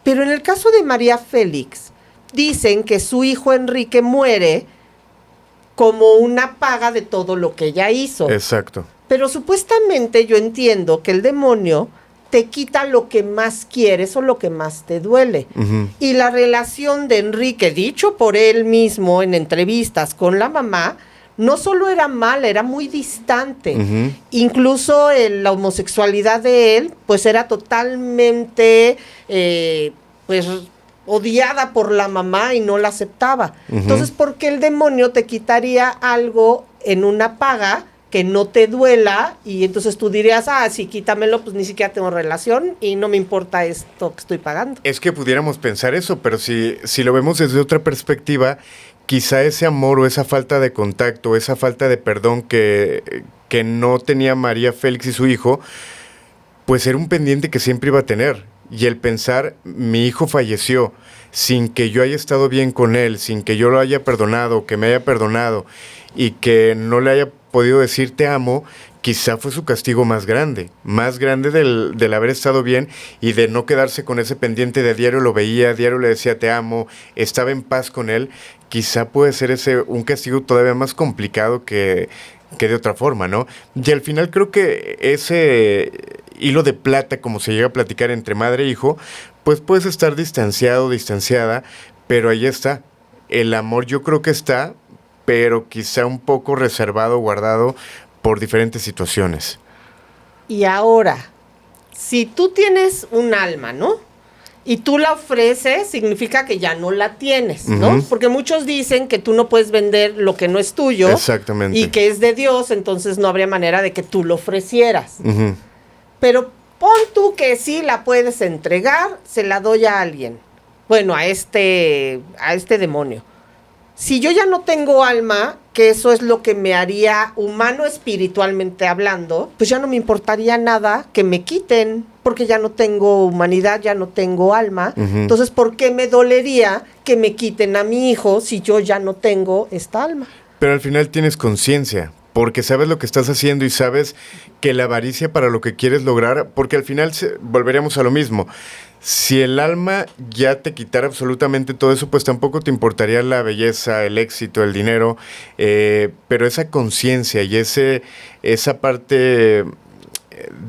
Speaker 3: Pero en el caso de María Félix, dicen que su hijo Enrique muere como una paga de todo lo que ella hizo.
Speaker 2: Exacto.
Speaker 3: Pero supuestamente yo entiendo que el demonio te quita lo que más quieres o lo que más te duele. Y la relación de Enrique, dicho por él mismo en entrevistas con la mamá, no solo era mala, era muy distante. Incluso la homosexualidad de él, pues era totalmente, odiada por la mamá y no la aceptaba. Entonces, ¿por qué el demonio te quitaría algo en una paga que no te duela? Y entonces tú dirías, sí, quítamelo, pues ni siquiera tengo relación y no me importa esto que estoy pagando.
Speaker 2: Es que pudiéramos pensar eso, pero si lo vemos desde otra perspectiva, quizá ese amor o esa falta de contacto, esa falta de perdón que no tenía María Félix y su hijo, pues era un pendiente que siempre iba a tener. Y el pensar, mi hijo falleció sin que yo haya estado bien con él, sin que yo lo haya perdonado, que me haya perdonado y que no le haya podido decir te amo, quizá fue su castigo más grande del haber estado bien y de no quedarse con ese pendiente de diario lo veía, diario le decía te amo, estaba en paz con él. Quizá puede ser un castigo todavía más complicado que de otra forma, ¿no? Y al final creo que ese hilo de plata, como se llega a platicar entre madre e hijo, pues puedes estar distanciado, distanciada, pero ahí está. El amor yo creo que está, pero quizá un poco reservado, guardado por diferentes situaciones.
Speaker 3: Y ahora, si tú tienes un alma, ¿no?, y tú la ofreces, significa que ya no la tienes, ¿no? Porque muchos dicen que tú no puedes vender lo que no es tuyo.
Speaker 2: Exactamente.
Speaker 3: Y que es de Dios, entonces no habría manera de que tú lo ofrecieras. Pero pon tú que sí la puedes entregar, se la doy a alguien. Bueno, a este demonio. Si yo ya no tengo alma, que eso es lo que me haría humano espiritualmente hablando, pues ya no me importaría nada que me quiten, porque ya no tengo humanidad, ya no tengo alma. Entonces, ¿por qué me dolería que me quiten a mi hijo si yo ya no tengo esta alma?
Speaker 2: Pero al final tienes conciencia, porque sabes lo que estás haciendo y sabes que la avaricia para lo que quieres lograr, porque al final volveríamos a lo mismo. Si el alma ya te quitara absolutamente todo eso, pues tampoco te importaría la belleza, el éxito, el dinero, pero esa conciencia y esa parte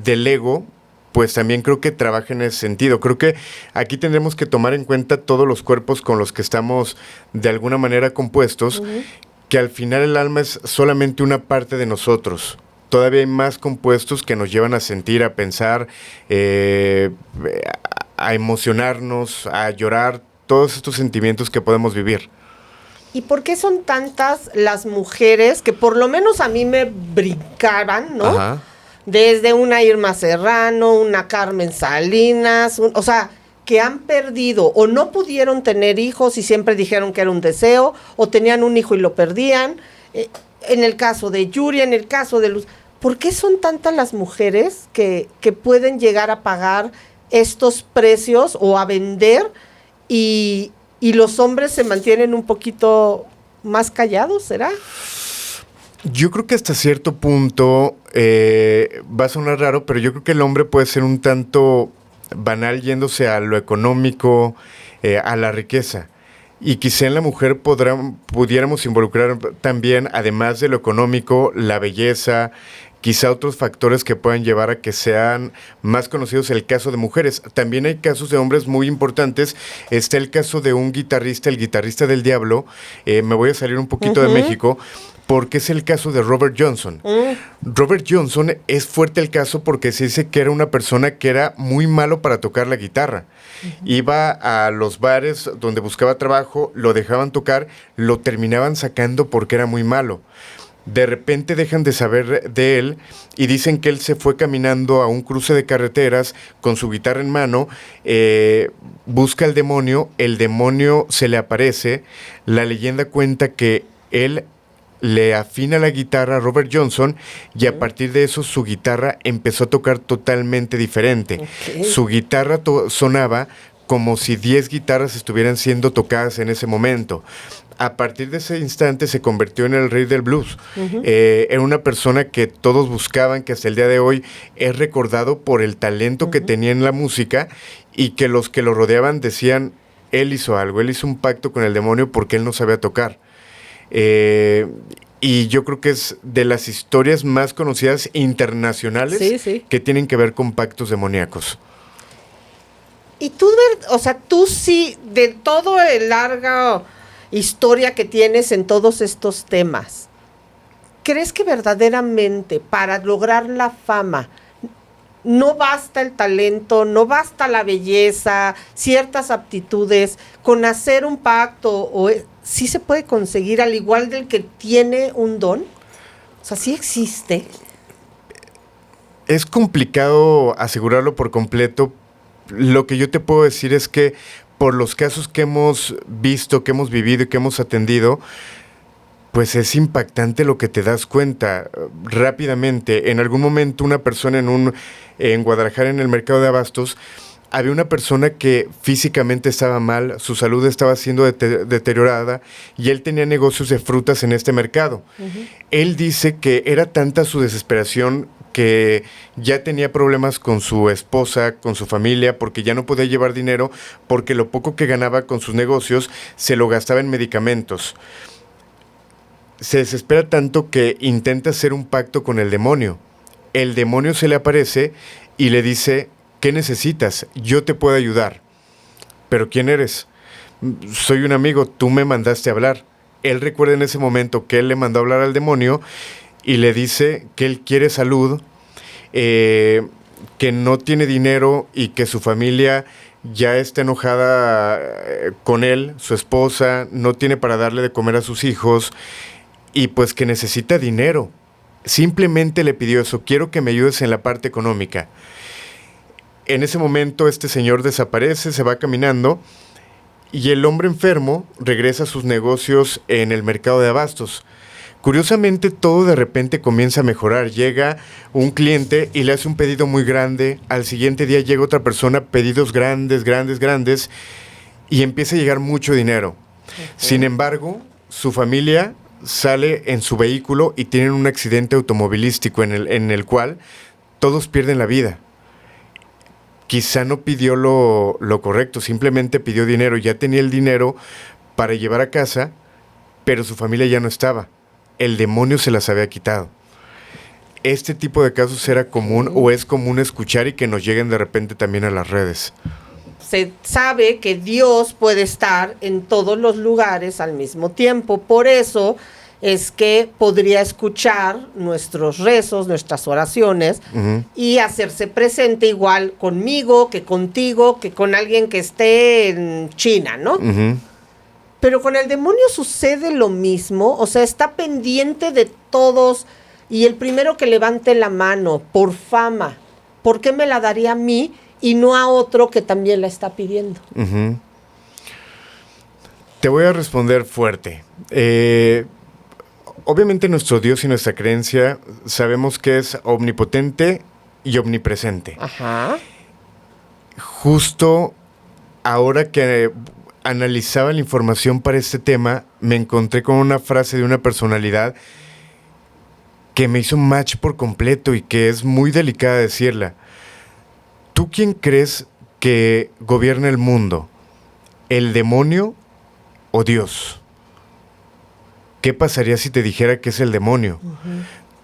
Speaker 2: del ego, pues también creo que trabaja en ese sentido. Creo que aquí tendremos que tomar en cuenta todos los cuerpos con los que estamos de alguna manera compuestos, que al final el alma es solamente una parte de nosotros. Todavía hay más compuestos que nos llevan a sentir, a pensar, a emocionarnos, a llorar, todos estos sentimientos que podemos vivir.
Speaker 3: ¿Y por qué son tantas las mujeres que por lo menos a mí me brincaban, ¿no?
Speaker 2: Ajá.
Speaker 3: Desde una Irma Serrano, una Carmen Salinas, o sea, que han perdido o no pudieron tener hijos y siempre dijeron que era un deseo, o tenían un hijo y lo perdían. En el caso de Yuri, en el caso de Luz, ¿por qué son tantas las mujeres que pueden llegar a pagar estos precios o a vender y los hombres se mantienen un poquito más callados, será?
Speaker 2: Yo creo que hasta cierto punto va a sonar raro, pero yo creo que el hombre puede ser un tanto banal yéndose a lo económico, a la riqueza. Y quizá en la mujer pudiéramos involucrar también, además de lo económico, la belleza, quizá otros factores que puedan llevar a que sean más conocidos. El caso de mujeres. También hay casos de hombres muy importantes. Está el caso de un guitarrista, el guitarrista del Diablo. Me voy a salir un poquito de México, porque es el caso de Robert Johnson. Robert Johnson es fuerte el caso porque se dice que era una persona que era muy malo para tocar la guitarra. Iba a los bares donde buscaba trabajo, lo dejaban tocar, lo terminaban sacando porque era muy malo. De repente dejan de saber de él y dicen que él se fue caminando a un cruce de carreteras con su guitarra en mano, busca al demonio, el demonio se le aparece, la leyenda cuenta que él le afina la guitarra a Robert Johnson y a partir de eso su guitarra empezó a tocar totalmente diferente.
Speaker 3: Okay.
Speaker 2: Su guitarra sonaba como si 10 guitarras estuvieran siendo tocadas en ese momento. A partir de ese instante se convirtió en el rey del blues. Era una persona que todos buscaban, que hasta el día de hoy es recordado por el talento que tenía en la música y que los que lo rodeaban decían, él hizo algo, él hizo un pacto con el demonio porque él no sabía tocar. Y yo creo que es de las historias más conocidas internacionales que tienen que ver con pactos demoníacos.
Speaker 3: Y tú, o sea, tú sí, de todo el largo historia que tienes en todos estos temas, ¿crees que verdaderamente para lograr la fama no basta el talento, no basta la belleza, ciertas aptitudes, con hacer un pacto, o sí se puede conseguir al igual del que tiene un don? O sea, ¿sí existe?
Speaker 2: Es complicado asegurarlo por completo. Lo que yo te puedo decir es que por los casos que hemos visto, que hemos vivido y que hemos atendido, pues es impactante lo que te das cuenta rápidamente. En algún momento una persona en Guadalajara, en el mercado de abastos, había una persona que físicamente estaba mal, su salud estaba siendo deteriorada y él tenía negocios de frutas en este mercado. Él dice que era tanta su desesperación que ya tenía problemas con su esposa, con su familia, porque ya no podía llevar dinero, porque lo poco que ganaba con sus negocios se lo gastaba en medicamentos. Se desespera tanto que intenta hacer un pacto con el demonio. El demonio se le aparece y le dice, ¿qué necesitas? Yo te puedo ayudar. ¿Pero quién eres? Soy un amigo, tú me mandaste a hablar. Él recuerda en ese momento que él le mandó a hablar al demonio y le dice que él quiere salud, que no tiene dinero y que su familia ya está enojada con él, su esposa, no tiene para darle de comer a sus hijos y pues que necesita dinero. Simplemente le pidió eso, quiero que me ayudes en la parte económica. En ese momento este señor desaparece, se va caminando y el hombre enfermo regresa a sus negocios en el mercado de abastos. Curiosamente, todo de repente comienza a mejorar. Llega un cliente y le hace un pedido muy grande. Al siguiente día llega otra persona, pedidos grandes, y empieza a llegar mucho dinero. Sin embargo, su familia sale en su vehículo y tienen un accidente automovilístico en el cual todos pierden la vida. Quizá no pidió lo correcto, simplemente pidió dinero. Ya tenía el dinero para llevar a casa, pero su familia ya no estaba. El demonio se las había quitado. Este tipo de casos era común o es común escuchar y que nos lleguen de repente también a las redes.
Speaker 3: Se sabe que Dios puede estar en todos los lugares al mismo tiempo. Por eso es que podría escuchar nuestros rezos, nuestras oraciones y hacerse presente igual conmigo, que contigo, que con alguien que esté en China, ¿no? Pero con el demonio sucede lo mismo, o sea, está pendiente de todos y el primero que levante la mano por fama, ¿por qué me la daría a mí y no a otro que también la está pidiendo?
Speaker 2: Te voy a responder fuerte. Obviamente nuestro Dios y nuestra creencia sabemos que es omnipotente y omnipresente. Justo ahora que analizaba la información para este tema, me encontré con una frase de una personalidad que me hizo match por completo y que es muy delicada decirla. ¿Tú quién crees que gobierna el mundo? ¿El demonio o Dios? ¿Qué pasaría si te dijera que es el demonio?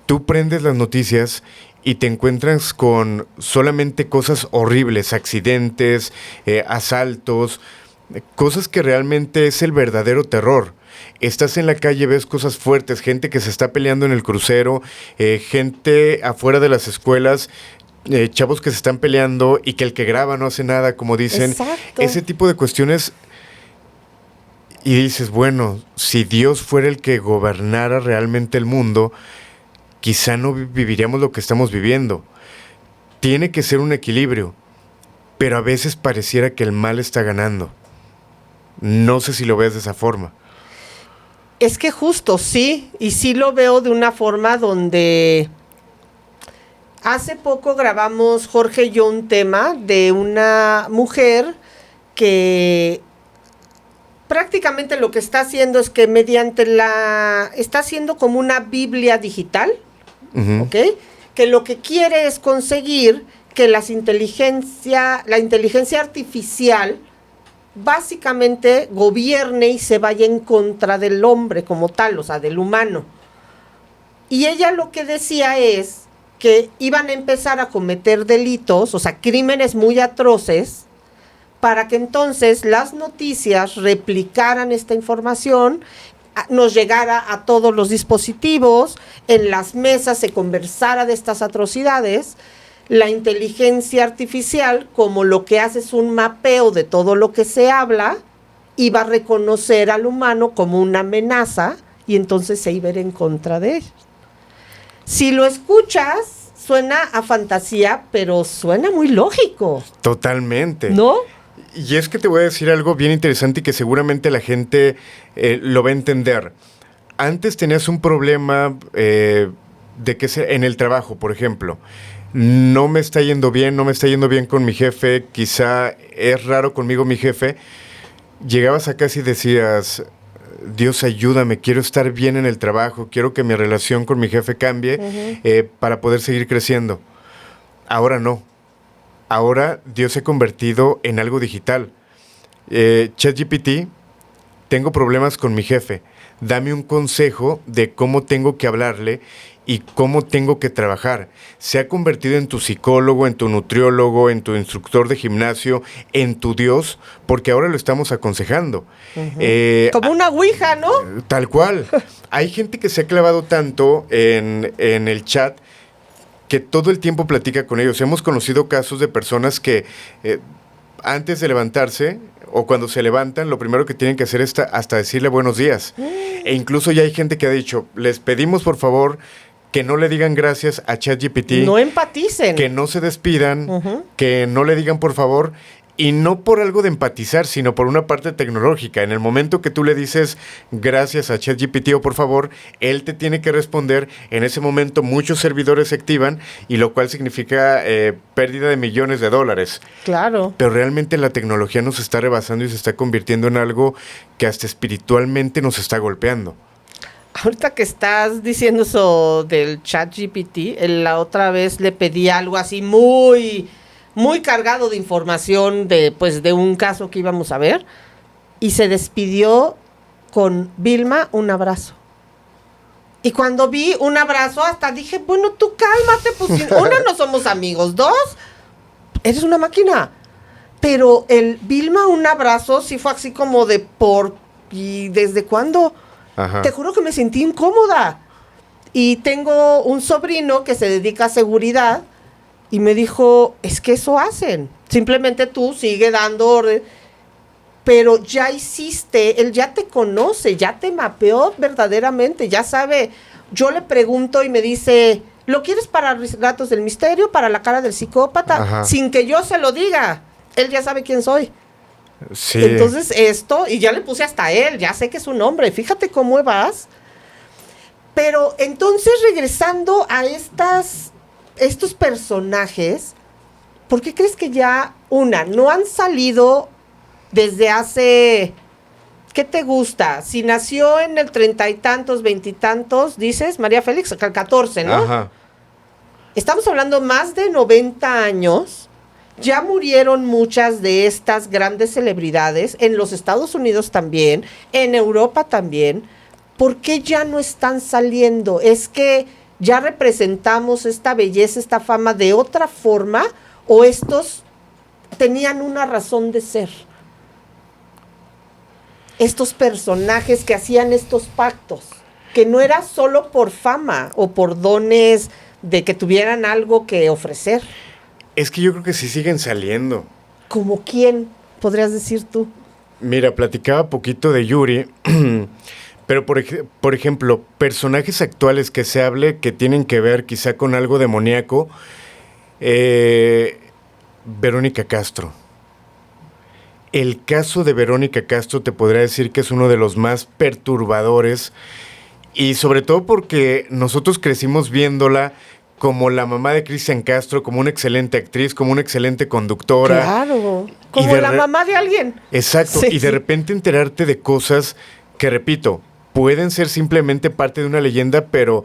Speaker 2: Tú prendes las noticias y te encuentras con solamente cosas horribles, accidentes, asaltos, cosas que realmente es el verdadero terror. Estás en la calle, ves cosas fuertes, gente que se está peleando en el crucero, gente afuera de las escuelas, chavos que se están peleando y que el que graba no hace nada, como dicen.
Speaker 3: Exacto.
Speaker 2: Ese tipo de cuestiones. Y dices, bueno, si Dios fuera el que gobernara realmente el mundo, quizá no viviríamos lo que estamos viviendo. Tiene que ser un equilibrio, pero a veces pareciera que el mal está ganando. No sé si lo ves de esa forma.
Speaker 3: Es que justo sí, y sí lo veo de una forma donde hace poco grabamos Jorge y yo un tema de una mujer que prácticamente lo que está haciendo es que está haciendo como una Biblia digital, ¿ok? Que lo que quiere es conseguir que la inteligencia artificial básicamente gobierne y se vaya en contra del hombre como tal, o sea, del humano. Y ella lo que decía es que iban a empezar a cometer delitos, o sea, crímenes muy atroces, para que entonces las noticias replicaran esta información, nos llegara a todos los dispositivos, en las mesas se conversara de estas atrocidades. La inteligencia artificial, como lo que hace es un mapeo de todo lo que se habla, iba a reconocer al humano como una amenaza y entonces se iba a ir en contra de ellos. Si lo escuchas, suena a fantasía, pero suena muy lógico.
Speaker 2: Totalmente.
Speaker 3: ¿No?
Speaker 2: Y es que te voy a decir algo bien interesante y que seguramente la gente lo va a entender. Antes tenías un problema de que en el trabajo, por ejemplo. No me está yendo bien con mi jefe, quizá es raro conmigo mi jefe. Llegabas a casa y decías, Dios ayúdame, quiero estar bien en el trabajo, quiero que mi relación con mi jefe cambie para poder seguir creciendo. Ahora no. Ahora Dios se ha convertido en algo digital. ChatGPT, tengo problemas con mi jefe. Dame un consejo de cómo tengo que hablarle y cómo tengo que trabajar. Se ha convertido en tu psicólogo, en tu nutriólogo, en tu instructor de gimnasio, en tu Dios, porque ahora lo estamos aconsejando.
Speaker 3: Como una ouija, ¿no?
Speaker 2: Tal cual. Hay gente que se ha clavado tanto en el chat que todo el tiempo platica con ellos. Hemos conocido casos de personas que antes de levantarse o cuando se levantan, lo primero que tienen que hacer es hasta decirle buenos días. E incluso ya hay gente que ha dicho, les pedimos por favor que no le digan gracias a ChatGPT.
Speaker 3: No empaticen.
Speaker 2: Que no se despidan, que no le digan por favor. Y no por algo de empatizar, sino por una parte tecnológica. En el momento que tú le dices gracias a ChatGPT o por favor, él te tiene que responder. En ese momento muchos servidores se activan y lo cual significa pérdida de millones de dólares.
Speaker 3: Claro.
Speaker 2: Pero realmente la tecnología nos está rebasando y se está convirtiendo en algo que hasta espiritualmente nos está golpeando.
Speaker 3: Ahorita que estás diciendo eso del ChatGPT, la otra vez le pedí algo así muy cargado de información de un caso que íbamos a ver, y se despidió con Vilma, un abrazo. Y cuando vi un abrazo, hasta dije, bueno, tú cálmate, pues uno, no somos amigos, dos, eres una máquina. Pero el Vilma, un abrazo, sí fue así como de ¿y desde cuándo?
Speaker 2: Ajá.
Speaker 3: Te juro que me sentí incómoda. Y tengo un sobrino que se dedica a seguridad, y me dijo, es que eso hacen. Simplemente tú sigue dando orden. Pero ya hiciste, él ya te conoce, ya te mapeó verdaderamente, ya sabe. Yo le pregunto y me dice, ¿lo quieres para Relatos del Misterio, para La Cara del Psicópata?
Speaker 2: Ajá.
Speaker 3: Sin que yo se lo diga. Él ya sabe quién soy.
Speaker 2: Sí.
Speaker 3: Entonces esto, y ya le puse hasta él, ya sé que es su nombre. Fíjate cómo vas. Pero entonces regresando a estos personajes, ¿por qué crees que ya, no han salido desde hace, ¿qué te gusta? Si nació en el 30 y tantos, 20 y tantos, dices, María Félix, 14, ¿no?
Speaker 2: Ajá.
Speaker 3: Estamos hablando más de 90 años, ya murieron muchas de estas grandes celebridades, en los Estados Unidos también, en Europa también. ¿Por qué ya no están saliendo? Es que ya representamos esta belleza, esta fama de otra forma, o estos tenían una razón de ser. Estos personajes que hacían estos pactos, que no era solo por fama o por dones de que tuvieran algo que ofrecer.
Speaker 2: Es que yo creo que sí siguen saliendo.
Speaker 3: ¿Como quién, podrías decir tú?
Speaker 2: Mira, platicaba poquito de Yuri, pero por ejemplo, personajes actuales que se hable que tienen que ver quizá con algo demoníaco, Verónica Castro. El caso de Verónica Castro te podría decir que es uno de los más perturbadores y sobre todo porque nosotros crecimos viéndola como la mamá de Cristian Castro, como una excelente actriz, como una excelente conductora.
Speaker 3: Claro, como la mamá de alguien.
Speaker 2: Exacto,
Speaker 3: Sí.
Speaker 2: y de repente enterarte de cosas que, repito, pueden ser simplemente parte de una leyenda, pero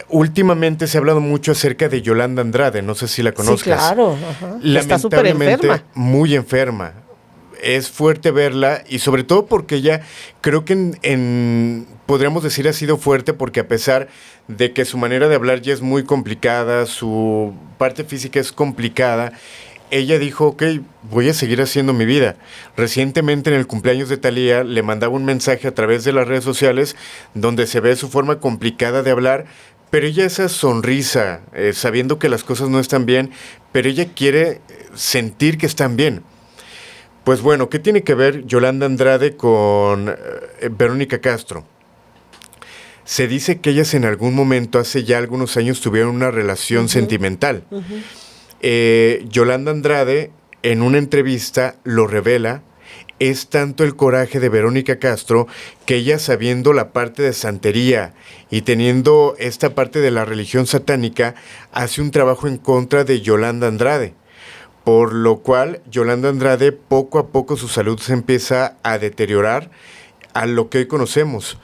Speaker 2: últimamente se ha hablado mucho acerca de Yolanda Andrade, no sé si la conozcas.
Speaker 3: Sí, claro. Ajá. Está súper
Speaker 2: Lamentablemente,
Speaker 3: enferma.
Speaker 2: muy enferma. Es fuerte verla y sobre todo porque ella creo que podríamos decir ha sido fuerte porque a pesar de que su manera de hablar ya es muy complicada, su parte física es complicada, ella dijo, ok, voy a seguir haciendo mi vida. Recientemente en el cumpleaños de Thalía le mandaba un mensaje a través de las redes sociales donde se ve su forma complicada de hablar, pero ella esa sonrisa, sabiendo que las cosas no están bien, pero ella quiere sentir que están bien. Pues bueno, ¿qué tiene que ver Yolanda Andrade con Verónica Castro? Se dice que ellas en algún momento, hace ya algunos años, tuvieron una relación sentimental. Yolanda Andrade, en una entrevista, lo revela. Es tanto el coraje de Verónica Castro que ella, sabiendo la parte de santería y teniendo esta parte de la religión satánica, hace un trabajo en contra de Yolanda Andrade. Por lo cual, Yolanda Andrade, poco a poco su salud se empieza a deteriorar a lo que hoy conocemos.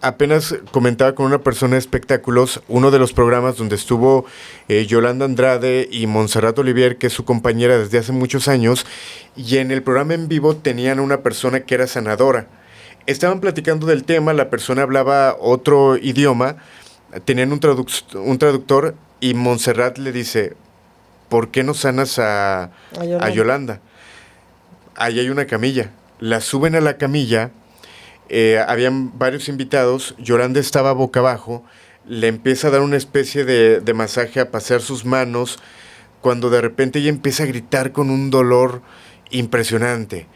Speaker 2: Apenas comentaba con una persona de espectáculos, uno de los programas donde estuvo Yolanda Andrade y Montserrat Olivier, que es su compañera desde hace muchos años, y en el programa en vivo tenían una persona que era sanadora. Estaban platicando del tema, la persona hablaba otro idioma, tenían un traductor y Montserrat le dice, ¿por qué no sanas a Yolanda? Ahí hay una camilla. La suben a la camilla, habían varios invitados, Yolanda estaba boca abajo, le empieza a dar una especie de masaje, a pasear sus manos, cuando de repente ella empieza a gritar con un dolor impresionante.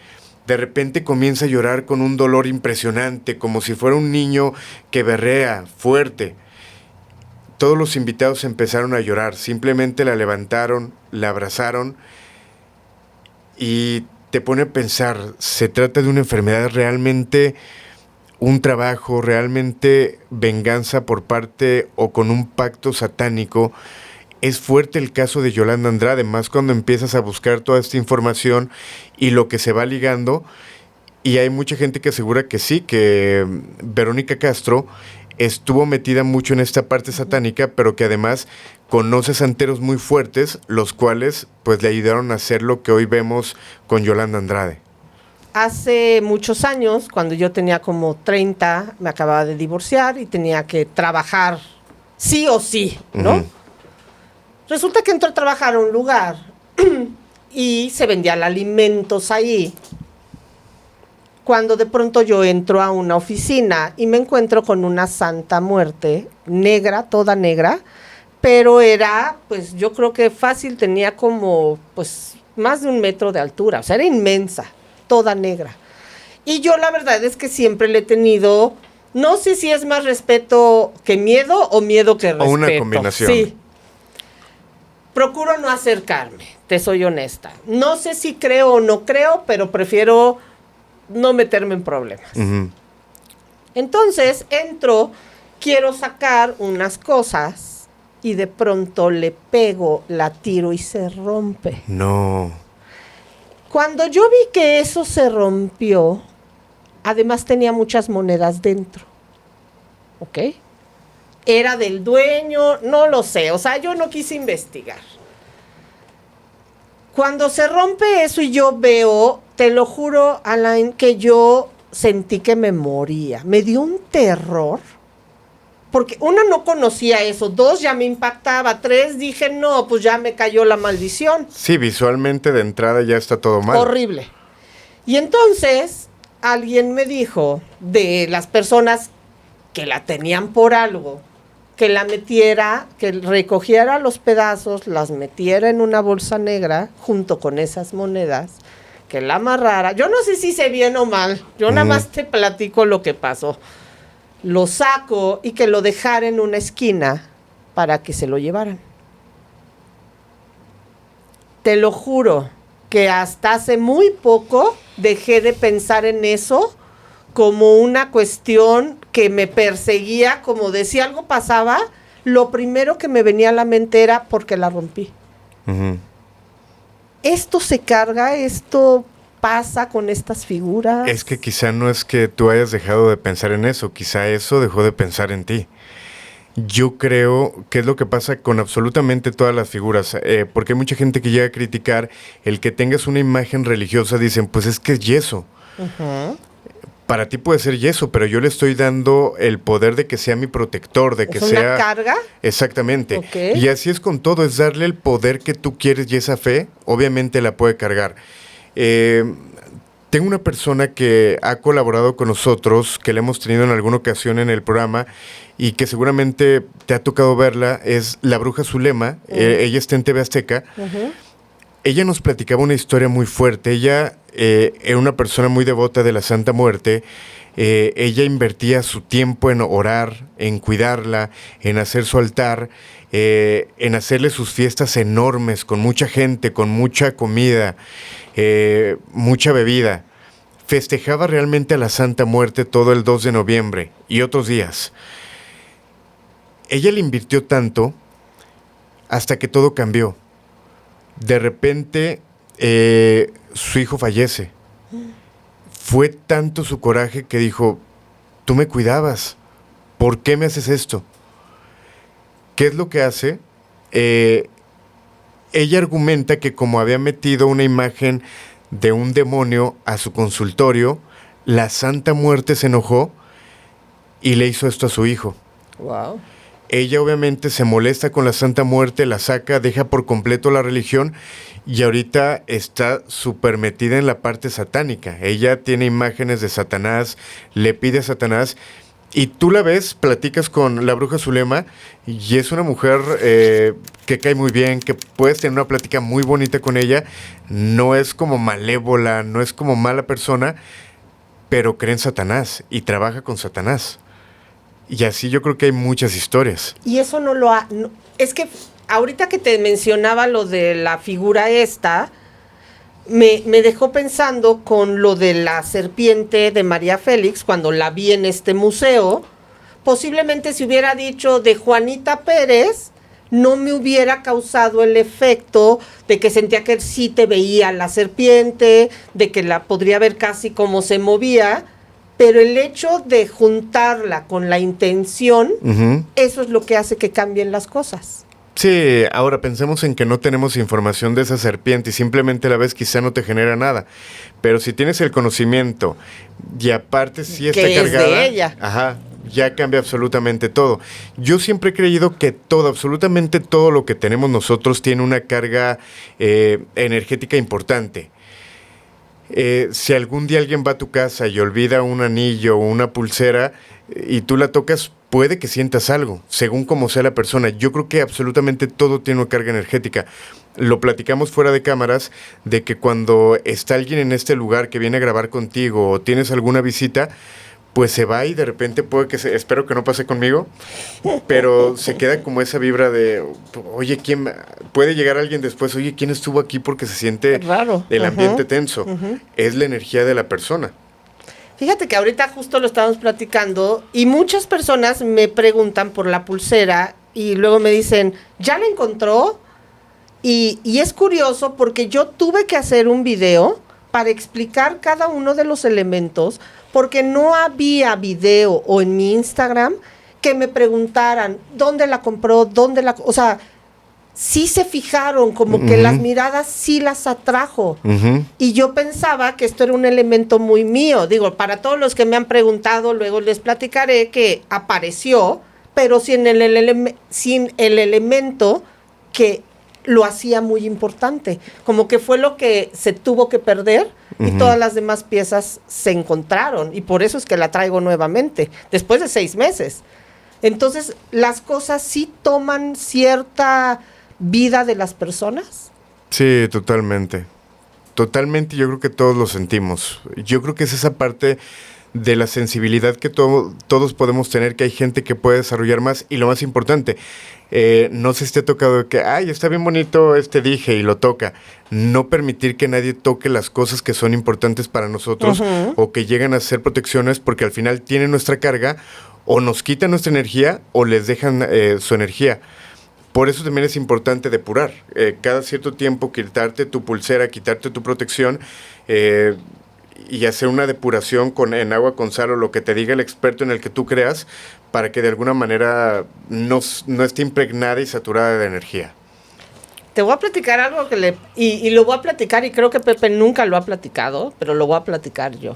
Speaker 2: De repente comienza a llorar con un dolor impresionante, como si fuera un niño que berrea fuerte. Todos los invitados empezaron a llorar, simplemente la levantaron, la abrazaron y te pone a pensar, ¿se trata de una enfermedad realmente, un trabajo, realmente venganza por parte o con un pacto satánico? Es fuerte el caso de Yolanda Andrade, más cuando empiezas a buscar toda esta información y lo que se va ligando, y hay mucha gente que asegura que sí, que Verónica Castro estuvo metida mucho en esta parte satánica, pero que además conoce santeros muy fuertes, los cuales pues le ayudaron a hacer lo que hoy vemos con Yolanda Andrade.
Speaker 3: Hace muchos años, cuando yo tenía como 30, me acababa de divorciar y tenía que trabajar sí o sí, ¿no? Resulta que entró a trabajar a un lugar y se vendían alimentos ahí. Cuando de pronto yo entro a una oficina y me encuentro con una Santa Muerte, negra, toda negra, pero era, pues yo creo que fácil, tenía como, pues, más de 1 metro de altura, o sea, era inmensa, toda negra. Y yo la verdad es que siempre le he tenido, no sé si es más respeto que miedo o miedo que respeto.
Speaker 2: O una combinación.
Speaker 3: Sí. Procuro no acercarme, te soy honesta. No sé si creo o no creo, pero prefiero no meterme en problemas. Entonces entro, quiero sacar unas cosas y de pronto le pego, la tiro y se rompe.
Speaker 2: No.
Speaker 3: Cuando yo vi que eso se rompió, además tenía muchas monedas dentro. ¿Ok? Era del dueño, no lo sé, o sea, yo no quise investigar. Cuando se rompe eso y yo veo, te lo juro, Alain, que yo sentí que me moría. Me dio un terror, porque 1, no conocía eso, 2, ya me impactaba, 3, dije, no, pues ya me cayó la maldición.
Speaker 2: Sí, visualmente de entrada ya está todo mal.
Speaker 3: Horrible. Y entonces, alguien me dijo, de las personas que la tenían por algo, que la metiera, que recogiera los pedazos, las metiera en una bolsa negra junto con esas monedas, que la amarrara. Yo no sé si hice bien o mal. Yo nada más te platico lo que pasó. Lo saco y que lo dejara en una esquina para que se lo llevaran. Te lo juro que hasta hace muy poco dejé de pensar en eso como una cuestión que me perseguía, como de si algo pasaba, lo primero que me venía a la mente era porque la rompí. Esto se carga, esto pasa con estas figuras.
Speaker 2: Es que quizá no es que tú hayas dejado de pensar en eso, quizá eso dejó de pensar en ti. Yo creo que es lo que pasa con absolutamente todas las figuras, porque hay mucha gente que llega a criticar el que tengas una imagen religiosa, dicen, pues es que es yeso. Para ti puede ser yeso, pero yo le estoy dando el poder de que sea mi protector, de que sea...
Speaker 3: ¿Es una carga?
Speaker 2: Exactamente.
Speaker 3: Okay.
Speaker 2: Y así es con todo, es darle el poder que tú quieres y esa fe, obviamente la puede cargar. Tengo una persona que ha colaborado con nosotros, que la hemos tenido en alguna ocasión en el programa y que seguramente te ha tocado verla, es la Bruja Zulema. Ella está en TV Azteca. Ella nos platicaba una historia muy fuerte. Ella era una persona muy devota de la Santa Muerte. Ella invertía su tiempo en orar, en cuidarla, en hacer su altar, en hacerle sus fiestas enormes, con mucha gente, con mucha comida, mucha bebida. Festejaba realmente a la Santa Muerte todo el 2 de noviembre y otros días. Ella le invirtió tanto hasta que todo cambió. De repente, su hijo fallece. Fue tanto su coraje que dijo, tú me cuidabas, ¿por qué me haces esto? ¿Qué es lo que hace? Ella argumenta que como había metido una imagen de un demonio a su consultorio, la Santa Muerte se enojó y le hizo esto a su hijo.
Speaker 3: Wow.
Speaker 2: Ella obviamente se molesta con la Santa Muerte, la saca, deja por completo la religión y ahorita está súper metida en la parte satánica. Ella tiene imágenes de Satanás, le pide a Satanás y tú la ves, platicas con la Bruja Zulema y es una mujer que cae muy bien, que puedes tener una plática muy bonita con ella. No es como malévola, no es como mala persona, pero cree en Satanás y trabaja con Satanás. Y así yo creo que hay muchas historias.
Speaker 3: Y eso no lo ha... No, es que ahorita que te mencionaba lo de la figura esta, me dejó pensando con lo de la serpiente de María Félix, cuando la vi en este museo. Posiblemente si hubiera dicho de Juanita Pérez, no me hubiera causado el efecto de que sentía que sí te veía la serpiente, de que la podría ver casi como se movía. Pero el hecho de juntarla con la intención, eso es lo que hace que cambien las cosas.
Speaker 2: Sí, ahora pensemos en que no tenemos información de esa serpiente y simplemente la ves, quizá no te genera nada. Pero si tienes el conocimiento y aparte sí está
Speaker 3: que
Speaker 2: cargada,
Speaker 3: es de ella.
Speaker 2: Ajá, ya cambia absolutamente todo. Yo siempre he creído que todo, absolutamente todo lo que tenemos nosotros tiene una carga energética importante. Si algún día alguien va a tu casa y olvida un anillo o una pulsera y tú la tocas, puede que sientas algo, según como sea la persona. Yo creo que absolutamente todo tiene una carga energética. Lo platicamos fuera de cámaras, de que cuando está alguien en este lugar que viene a grabar contigo o tienes alguna visita, pues se va y de repente puede que espero que no pase conmigo, pero se queda como esa vibra de, oye, ¿quién? Puede llegar alguien después, oye, ¿quién estuvo aquí? Porque se siente
Speaker 3: raro.
Speaker 2: El ambiente tenso. Es la energía de la persona.
Speaker 3: Fíjate que ahorita justo lo estábamos platicando y muchas personas me preguntan por la pulsera y luego me dicen, ¿ya la encontró? Y es curioso porque yo tuve que hacer un video para explicar cada uno de los elementos, porque no había video o en mi Instagram que me preguntaran dónde la compró, o sea, sí se fijaron, como que las miradas sí las atrajo. Y yo pensaba que esto era un elemento muy mío. Digo, para todos los que me han preguntado, luego les platicaré que apareció, pero sin el elemento que lo hacía muy importante. Como que fue lo que se tuvo que perder y todas las demás piezas se encontraron. Y por eso es que la traigo nuevamente, después de 6 meses. Entonces, las cosas sí toman cierta vida de las personas.
Speaker 2: Sí, totalmente. Totalmente, yo creo que todos lo sentimos. Yo creo que es esa parte de la sensibilidad que todos podemos tener, que hay gente que puede desarrollar más, y lo más importante, no sé si te ha tocado que, ay, está bien bonito este dije, y lo toca. No permitir que nadie toque las cosas que son importantes para nosotros, o que llegan a ser protecciones, porque al final tienen nuestra carga, o nos quitan nuestra energía, o les dejan su energía. Por eso también es importante depurar. Cada cierto tiempo quitarte tu pulsera, quitarte tu protección, y hacer una depuración en agua con sal, o lo que te diga el experto en el que tú creas, para que de alguna manera no esté impregnada y saturada de energía.
Speaker 3: Te voy a platicar algo y lo voy a platicar, y creo que Pepe nunca lo ha platicado, pero lo voy a platicar yo.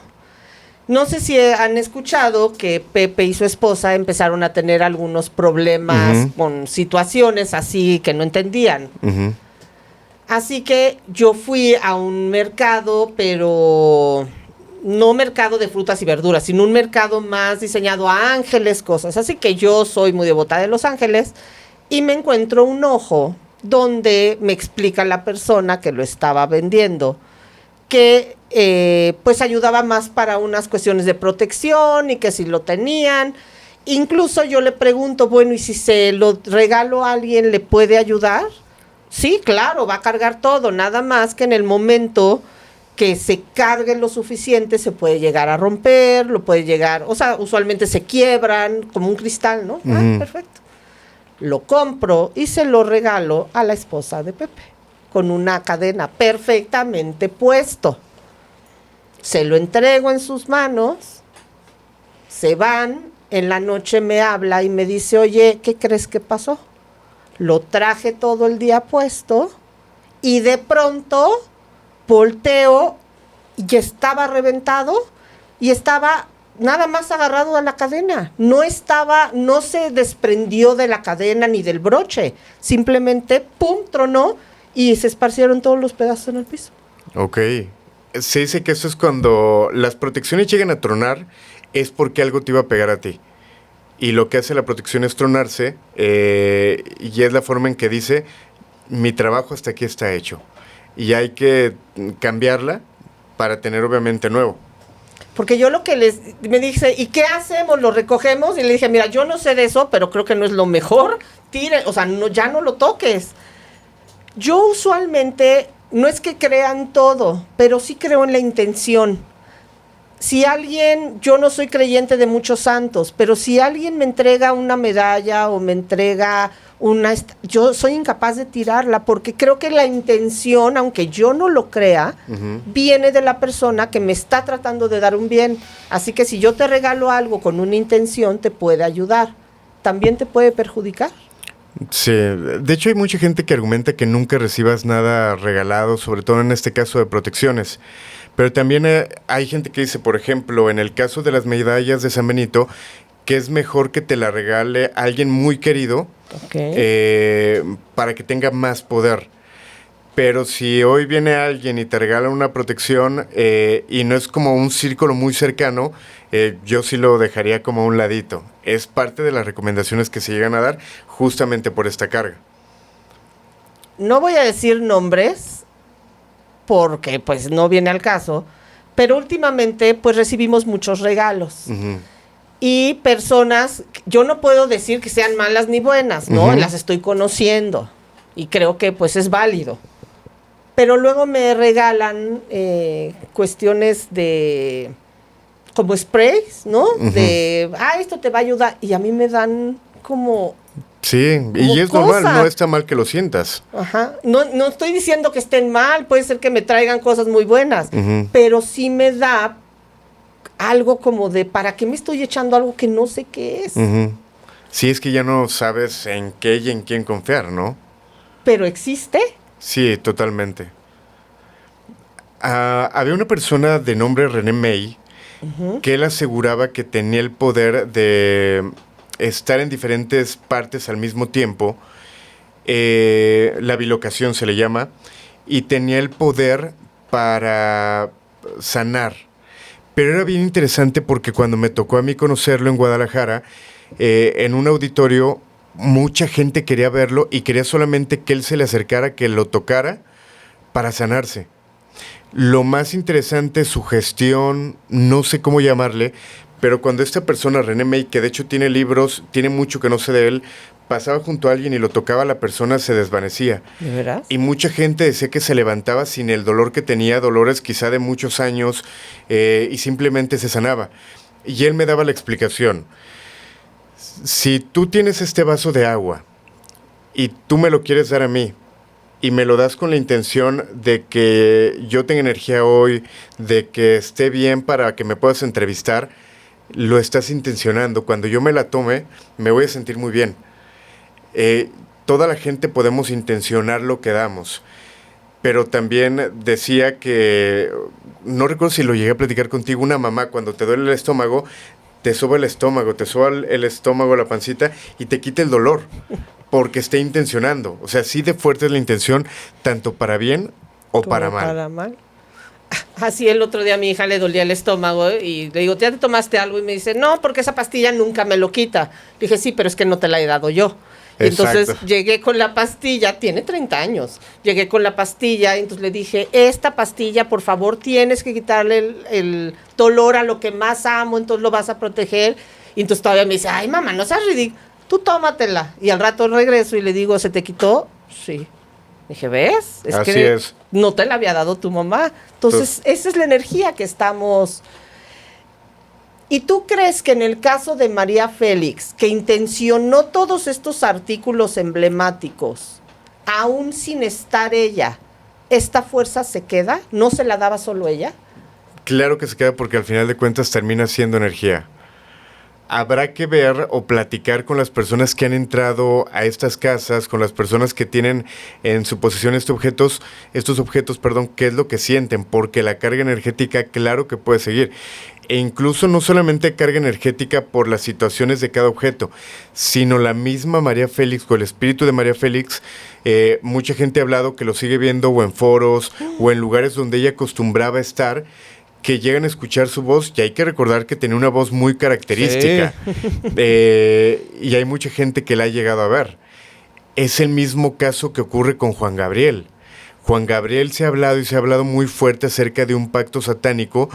Speaker 3: No sé si han escuchado que Pepe y su esposa empezaron a tener algunos problemas con situaciones así que no entendían. Así que yo fui a un mercado, pero no mercado de frutas y verduras, sino un mercado más diseñado a ángeles, cosas. Así que yo soy muy devota de los ángeles, y me encuentro un ojo donde me explica la persona que lo estaba vendiendo que pues ayudaba más para unas cuestiones de protección, y que si lo tenían. Incluso yo le pregunto, bueno, ¿y si se lo regalo a alguien, le puede ayudar? Sí, claro, va a cargar todo, nada más que en el momento que se cargue lo suficiente se puede llegar a romper, lo puede llegar, o sea, usualmente se quiebran como un cristal, ¿no? Perfecto. Lo compro y se lo regalo a la esposa de Pepe, con una cadena perfectamente puesto. Se lo entrego en sus manos, se van, en la noche me habla y me dice, oye, ¿qué crees que pasó? Lo traje todo el día puesto, y de pronto volteo y estaba reventado, y estaba nada más agarrado a la cadena. No se desprendió de la cadena ni del broche, simplemente pum, tronó, y se esparcieron todos los pedazos en el piso.
Speaker 2: Ok. Se dice que eso es cuando las protecciones llegan a tronar, es porque algo te iba a pegar a ti. Y lo que hace la protección es tronarse, y es la forma en que dice, mi trabajo hasta aquí está hecho. Y hay que cambiarla para tener obviamente nuevo.
Speaker 3: Porque yo me dice, ¿y qué hacemos? ¿Lo recogemos? Y le dije, mira, yo no sé de eso, pero creo que no es lo mejor. Ya no lo toques. Yo usualmente, no es que crean todo, pero sí creo en la intención. Si alguien, yo no soy creyente de muchos santos, pero si alguien me entrega una medalla o me entrega yo soy incapaz de tirarla, porque creo que la intención, aunque yo no lo crea, viene de la persona que me está tratando de dar un bien. Así que si yo te regalo algo con una intención, te puede ayudar. También te puede perjudicar.
Speaker 2: Sí, de hecho hay mucha gente que argumenta que nunca recibas nada regalado, sobre todo en este caso de protecciones. Pero también hay gente que dice, por ejemplo, en el caso de las medallas de San Benito, que es mejor que te la regale alguien muy querido, para que tenga más poder. Pero si hoy viene alguien y te regala una protección, y no es como un círculo muy cercano, yo sí lo dejaría como a un ladito. Es parte de las recomendaciones que se llegan a dar justamente por esta carga.
Speaker 3: No voy a decir nombres, porque pues no viene al caso, pero últimamente pues recibimos muchos regalos. Y personas, yo no puedo decir que sean malas ni buenas, ¿no? Las estoy conociendo y creo que pues es válido. Pero luego me regalan cuestiones de, como sprays, ¿no? De, esto te va a ayudar, y a mí me dan como...
Speaker 2: Sí, y es normal, no está mal que lo sientas.
Speaker 3: No estoy diciendo que estén mal, puede ser que me traigan cosas muy buenas, pero sí me da algo como de, ¿para qué me estoy echando algo que no sé qué es?
Speaker 2: Sí, es que ya no sabes en qué y en quién confiar, ¿no?
Speaker 3: ¿Pero existe?
Speaker 2: Sí, totalmente. Había una persona de nombre René May, que él aseguraba que tenía el poder de estar en diferentes partes al mismo tiempo. La bilocación se le llama, y tenía el poder para sanar. Pero era bien interesante porque cuando me tocó a mí conocerlo en Guadalajara, en un auditorio, mucha gente quería verlo y quería solamente que él se le acercara, que lo tocara para sanarse. Lo más interesante es su gestión, no sé cómo llamarle, pero cuando esta persona, René May, que de hecho tiene libros, tiene mucho que no sé de él, pasaba junto a alguien y lo tocaba, la persona se desvanecía.
Speaker 3: ¿De veras?
Speaker 2: Y mucha gente decía que se levantaba sin el dolor que tenía, dolores quizá de muchos años, y simplemente se sanaba. Y él me daba la explicación. Si tú tienes este vaso de agua y tú me lo quieres dar a mí, y me lo das con la intención de que yo tenga energía hoy, de que esté bien para que me puedas entrevistar, lo estás intencionando. Cuando yo me la tome, me voy a sentir muy bien. Toda la gente podemos intencionar lo que damos. Pero también decía que, no recuerdo si lo llegué a platicar contigo, una mamá cuando te duele el estómago, te soba el estómago, te soba el estómago, la pancita, y te quita el dolor, porque esté intencionando. O sea, sí de fuerte es la intención, tanto para bien o para mal.
Speaker 3: Para mal. Así el otro día a mi hija le dolía el estómago y le digo, ¿ya te tomaste algo? Y me dice, no, porque esa pastilla nunca me lo quita. Dije, sí, pero es que no te la he dado yo. Y entonces llegué con la pastilla, tiene 30 años, llegué con la pastilla y entonces le dije, esta pastilla, por favor, tienes que quitarle el dolor a lo que más amo, entonces lo vas a proteger. Y entonces todavía me dice, ay, mamá, no seas ridícula, tú tómatela. Y al rato regreso y le digo, ¿se te quitó? Sí. Dije, ¿ves?
Speaker 2: Así es.
Speaker 3: No te la había dado tu mamá. Entonces, esa es la energía que estamos... ¿Y tú crees que en el caso de María Félix, que intencionó todos estos artículos emblemáticos, aún sin estar ella, esta fuerza se queda? ¿No se la daba solo ella?
Speaker 2: Claro que se queda, porque al final de cuentas termina siendo energía. Habrá que ver o platicar con las personas que han entrado a estas casas, con las personas que tienen en su posesión estos objetos, qué es lo que sienten, porque la carga energética, claro que puede seguir. E incluso no solamente carga energética por las situaciones de cada objeto, sino la misma María Félix o el espíritu de María Félix. Mucha gente ha hablado que lo sigue viendo o en foros o en lugares donde ella acostumbraba estar, que llegan a escuchar su voz, y hay que recordar que tenía una voz muy característica. Sí. Y hay mucha gente que la ha llegado a ver. Es el mismo caso que ocurre con Juan Gabriel. Juan Gabriel se ha hablado muy fuerte acerca de un pacto satánico.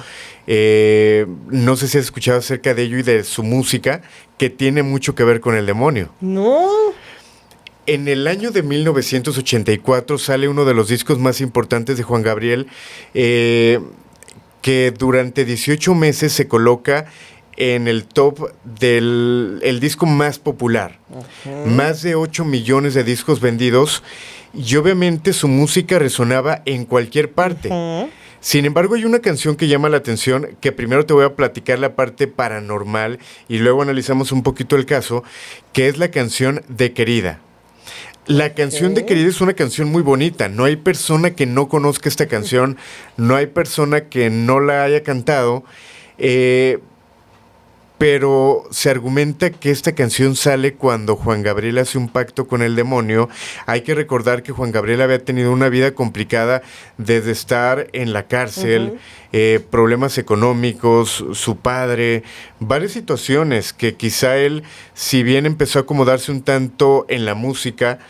Speaker 2: No sé si has escuchado acerca de ello y de su música, que tiene mucho que ver con el demonio.
Speaker 3: No.
Speaker 2: En el año de 1984 sale uno de los discos más importantes de Juan Gabriel, que durante 18 meses se coloca en el top del el disco más popular. Uh-huh. Más de 8 millones de discos vendidos, y obviamente su música resonaba en cualquier parte. Uh-huh. Sin embargo, hay una canción que llama la atención, que primero te voy a platicar la parte paranormal y luego analizamos un poquito el caso, que es la canción de Querida. La canción de Querida es una canción muy bonita. No hay persona que no conozca esta canción, no hay persona que no la haya cantado, pero se argumenta que esta canción sale cuando Juan Gabriel hace un pacto con el demonio. Hay que recordar que Juan Gabriel había tenido una vida complicada desde estar en la cárcel, problemas económicos, su padre, varias situaciones que quizá él, si bien empezó a acomodarse un tanto en la música,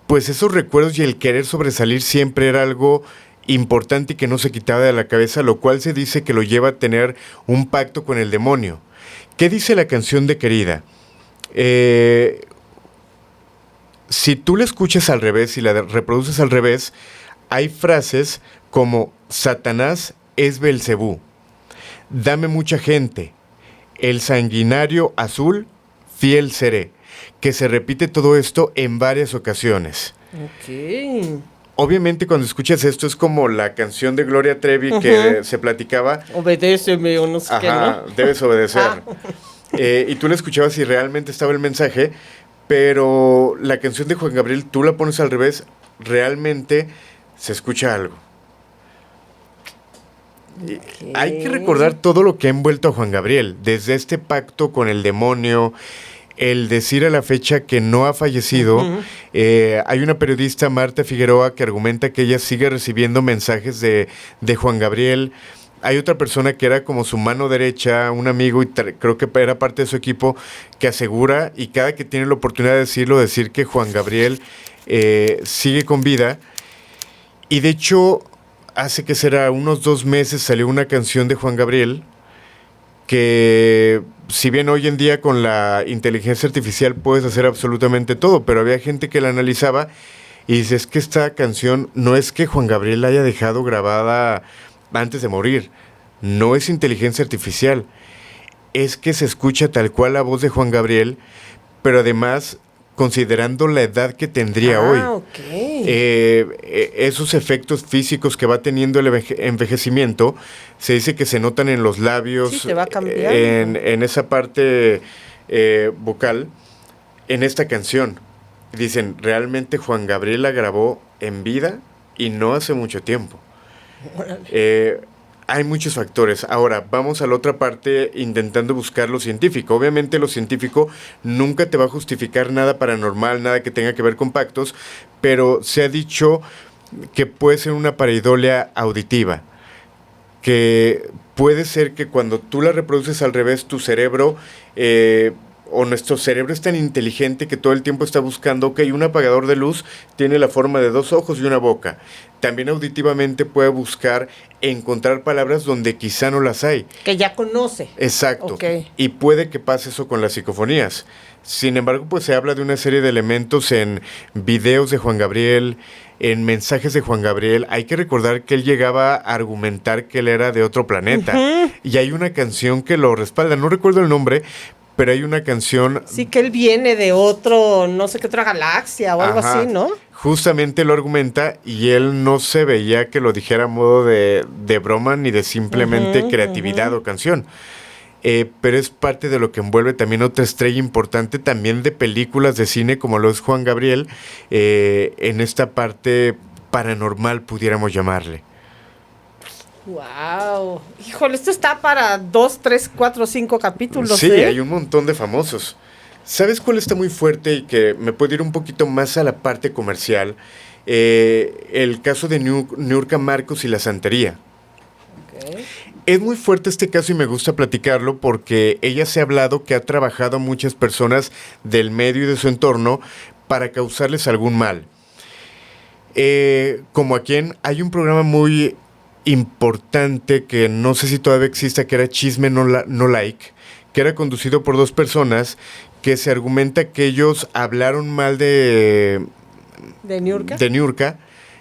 Speaker 2: pues esos recuerdos y el querer sobresalir siempre era algo importante y que no se quitaba de la cabeza, lo cual se dice que lo lleva a tener un pacto con el demonio. ¿Qué dice la canción de Querida? Si tú la escuchas al revés y la reproduces al revés, hay frases como Satanás es Belcebú, dame mucha gente, el sanguinario azul, fiel seré, que se repite todo esto en varias ocasiones.
Speaker 3: Ok.
Speaker 2: Obviamente cuando escuchas esto es como la canción de Gloria Trevi que se platicaba.
Speaker 3: Obedéceme o no sé qué, ¿no?
Speaker 2: Debes obedecer. Y tú la escuchabas y realmente estaba el mensaje, pero la canción de Juan Gabriel, tú la pones al revés, realmente se escucha algo. Okay. Hay que recordar todo lo que ha envuelto a Juan Gabriel, desde este pacto con el demonio, el decir a la fecha que no ha fallecido. Hay una periodista, Marta Figueroa, que argumenta que ella sigue recibiendo mensajes de Juan Gabriel. Hay otra persona que era como su mano derecha, un amigo, y creo que era parte de su equipo, que asegura, y cada que tiene la oportunidad de decirlo, decir que Juan Gabriel sigue con vida. Y de hecho, hace que será unos 2 meses salió una canción de Juan Gabriel que, si bien hoy en día con la inteligencia artificial puedes hacer absolutamente todo, pero había gente que la analizaba y dice, es que esta canción no es que Juan Gabriel la haya dejado grabada antes de morir, no es inteligencia artificial, es que se escucha tal cual la voz de Juan Gabriel, pero además considerando la edad que tendría hoy.
Speaker 3: Ok.
Speaker 2: Esos efectos físicos que va teniendo el envejecimiento, se dice que se notan en los labios,
Speaker 3: Sí, te va cambiando.
Speaker 2: en esa parte vocal, en esta canción. Dicen, realmente Juan Gabriel la grabó en vida y no hace mucho tiempo. Hay muchos factores. Ahora, vamos a la otra parte intentando buscar lo científico. Obviamente lo científico nunca te va a justificar nada paranormal, nada que tenga que ver con pactos, pero se ha dicho que puede ser una pareidolia auditiva, que puede ser que cuando tú la reproduces al revés, tu cerebro o nuestro cerebro es tan inteligente que todo el tiempo está buscando, ok, un apagador de luz tiene la forma de 2 ojos y una boca. También auditivamente puede buscar encontrar palabras donde quizá no las hay.
Speaker 3: Que ya conoce.
Speaker 2: Exacto.
Speaker 3: Okay.
Speaker 2: Y puede que pase eso con las psicofonías. Sin embargo, pues se habla de una serie de elementos en videos de Juan Gabriel, en mensajes de Juan Gabriel. Hay que recordar que él llegaba a argumentar que él era de otro planeta. Uh-huh. Y hay una canción que lo respalda. No recuerdo el nombre, pero hay una canción...
Speaker 3: Sí, que él viene de otro, no sé qué otra galaxia o algo así, ¿no?
Speaker 2: Justamente lo argumenta y él no se veía que lo dijera a modo de broma ni de simplemente creatividad o canción. Pero es parte de lo que envuelve también otra estrella importante también de películas de cine como lo es Juan Gabriel, en esta parte paranormal pudiéramos llamarle.
Speaker 3: Wow, híjole, esto está para 2, 3, 4, 5 capítulos.
Speaker 2: Sí, hay un montón de famosos. ¿Sabes cuál está muy fuerte y que me puede ir un poquito más a la parte comercial? El caso de Niurka Marcos y la santería. Okay. Es muy fuerte este caso y me gusta platicarlo porque ella se ha hablado que ha trabajado a muchas personas del medio y de su entorno para causarles algún mal. Como a quien hay un programa muy importante que no sé si todavía exista, que era Chisme No Like, que era conducido por 2 personas que se argumenta que ellos hablaron mal de
Speaker 3: Niurka.
Speaker 2: De Niurka.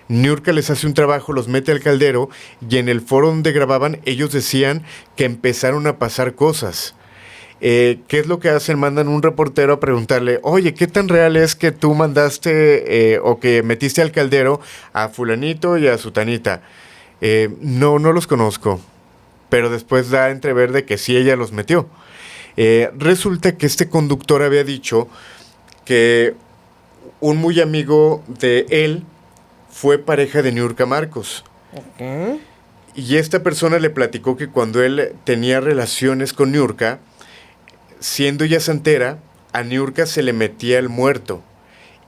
Speaker 2: Niurka les hace un trabajo, los mete al caldero y en el foro donde grababan ellos decían que empezaron a pasar cosas. ¿Qué es lo que hacen? Mandan un reportero a preguntarle, oye, ¿qué tan real es que tú mandaste o que metiste al caldero a fulanito y a sutanita? No los conozco, pero después da a entrever de que sí ella los metió. Resulta que este conductor había dicho que un muy amigo de él fue pareja de Niurka Marcos. Okay. Y esta persona le platicó que cuando él tenía relaciones con Niurka, siendo ella santera, a Niurka se le metía el muerto.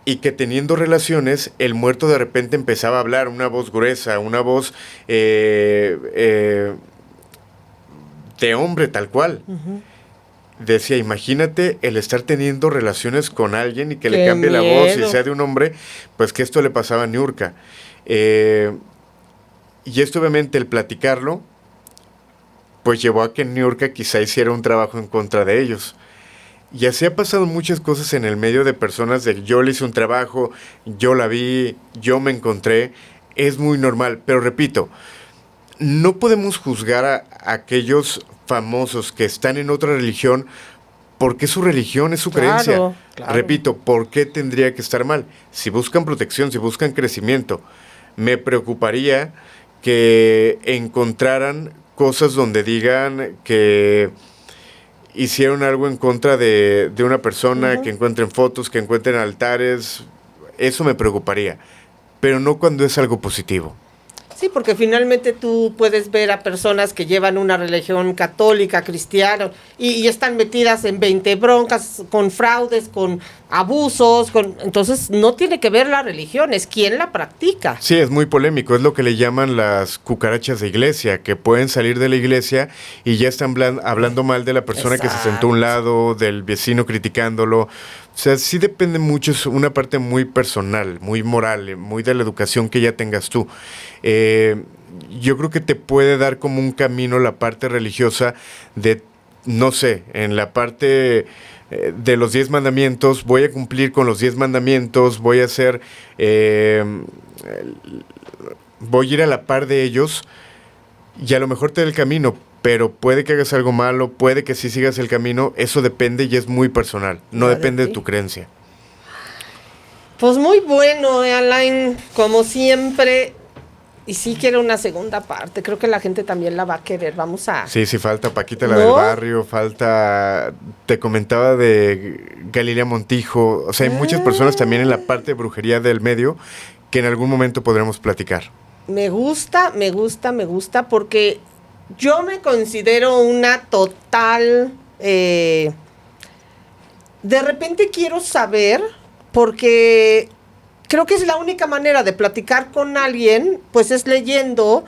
Speaker 2: Y que teniendo relaciones, el muerto de repente empezaba a hablar, una voz gruesa, una voz de hombre tal cual. Uh-huh. Decía, imagínate el estar teniendo relaciones con alguien y que le cambie la voz y sea de un hombre, pues que esto le pasaba a Niurka. Y esto obviamente el platicarlo, pues llevó a que Niurka quizá hiciera un trabajo en contra de ellos. Y así ha pasado muchas cosas en el medio de personas de yo le hice un trabajo, yo la vi, yo me encontré, es muy normal, pero repito, no podemos juzgar a aquellos famosos que están en otra religión porque es su religión, es su creencia. Claro. Repito, ¿por qué tendría que estar mal? Si buscan protección, si buscan crecimiento, me preocuparía que encontraran cosas donde digan que hicieron algo en contra de una persona, que encuentren fotos, que encuentren altares, eso me preocuparía, pero no cuando es algo positivo.
Speaker 3: Sí, porque finalmente tú puedes ver a personas que llevan una religión católica, cristiana, y están metidas en 20 broncas, con fraudes, con abusos, entonces no tiene que ver la religión, es quién la practica.
Speaker 2: Sí, es muy polémico, es lo que le llaman las cucarachas de iglesia, que pueden salir de la iglesia y ya están hablando mal de la persona. Exacto. Que se sentó a un lado, del vecino criticándolo. sea, sí depende mucho, es una parte muy personal, muy moral, muy de la educación que ya tengas tú. Yo creo que te puede dar como un camino la parte religiosa de, no sé, en la parte de los 10 mandamientos, voy a cumplir con los 10 mandamientos, voy a hacer, voy a ir a la par de ellos y a lo mejor te da el camino, pero puede que hagas algo malo, puede que sí sigas el camino, eso depende y es muy personal, no depende de tu creencia.
Speaker 3: Pues muy bueno, Alain, como siempre. Y sí quiero una segunda parte, creo que la gente también la va a querer, vamos a...
Speaker 2: Sí, falta Paquita la
Speaker 3: ¿No?
Speaker 2: del barrio, falta, te comentaba de Galilea Montijo, o sea, hay muchas personas también en la parte de brujería del medio que en algún momento podremos platicar.
Speaker 3: Me gusta, porque yo me considero una total... de repente quiero saber, porque... Creo que es la única manera de platicar con alguien, pues es leyendo,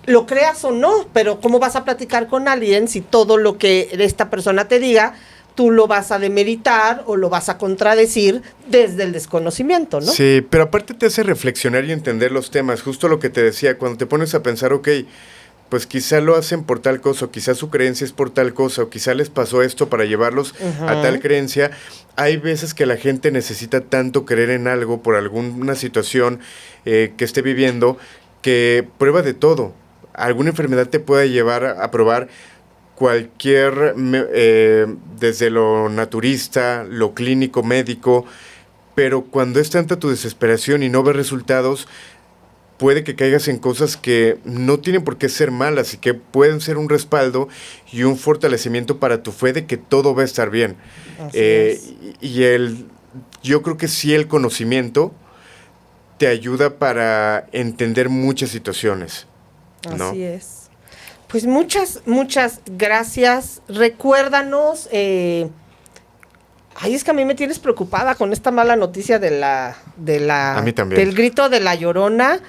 Speaker 3: lo creas o no, pero ¿cómo vas a platicar con alguien si todo lo que esta persona te diga, tú lo vas a demeritar o lo vas a contradecir desde el desconocimiento, ¿no?
Speaker 2: Sí, pero aparte te hace reflexionar y entender los temas, justo lo que te decía, cuando te pones a pensar, ok, pues quizá lo hacen por tal cosa, o quizá su creencia es por tal cosa, o quizá les pasó esto para llevarlos a tal creencia. Hay veces que la gente necesita tanto creer en algo por alguna situación que esté viviendo, que prueba de todo. Alguna enfermedad te puede llevar a probar cualquier, desde lo naturista, lo clínico, médico, pero cuando es tanta tu desesperación y no ves resultados, puede que caigas en cosas que no tienen por qué ser malas y que pueden ser un respaldo y un fortalecimiento para tu fe de que todo va a estar bien. Yo creo que sí, el conocimiento te ayuda para entender muchas situaciones, ¿no?
Speaker 3: Así es. Pues muchas gracias. Recuérdanos... Ay, es que a mí me tienes preocupada con esta mala noticia
Speaker 2: A mí también.
Speaker 3: del grito de la Llorona,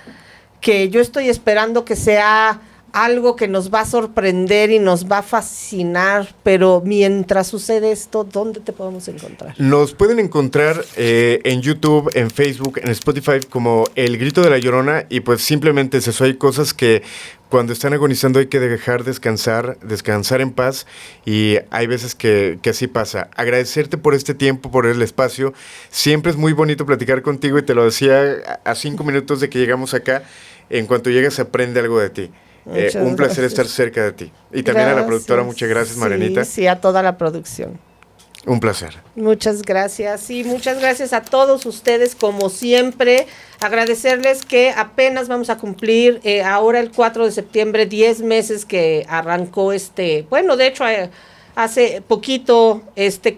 Speaker 3: que yo estoy esperando que sea algo que nos va a sorprender y nos va a fascinar, pero mientras sucede esto, ¿dónde te podemos encontrar?
Speaker 2: Nos pueden encontrar en YouTube, en Facebook, en Spotify como El Grito de la Llorona, y pues simplemente es eso. Hay cosas que cuando están agonizando hay que dejar descansar en paz, y hay veces que así pasa. Agradecerte por este tiempo, por el espacio. Siempre es muy bonito platicar contigo, y te lo decía a 5 minutos de que llegamos acá. En cuanto llegas, aprende algo de ti. Un placer estar cerca de ti. Y también a la productora, muchas gracias, Marianita.
Speaker 3: Sí, a toda la producción.
Speaker 2: Un placer.
Speaker 3: Muchas gracias. Y muchas gracias a todos ustedes, como siempre. Agradecerles que apenas vamos a cumplir ahora el 4 de septiembre, 10 meses que arrancó de hecho, hace poquito,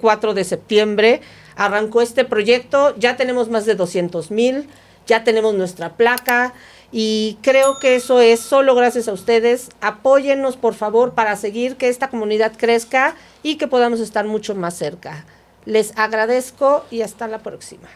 Speaker 3: 4 de septiembre, arrancó este proyecto. Ya tenemos más de 200,000, ya tenemos nuestra placa. Y creo que eso es solo gracias a ustedes. Apóyennos, por favor, para seguir que esta comunidad crezca y que podamos estar mucho más cerca. Les agradezco y hasta la próxima.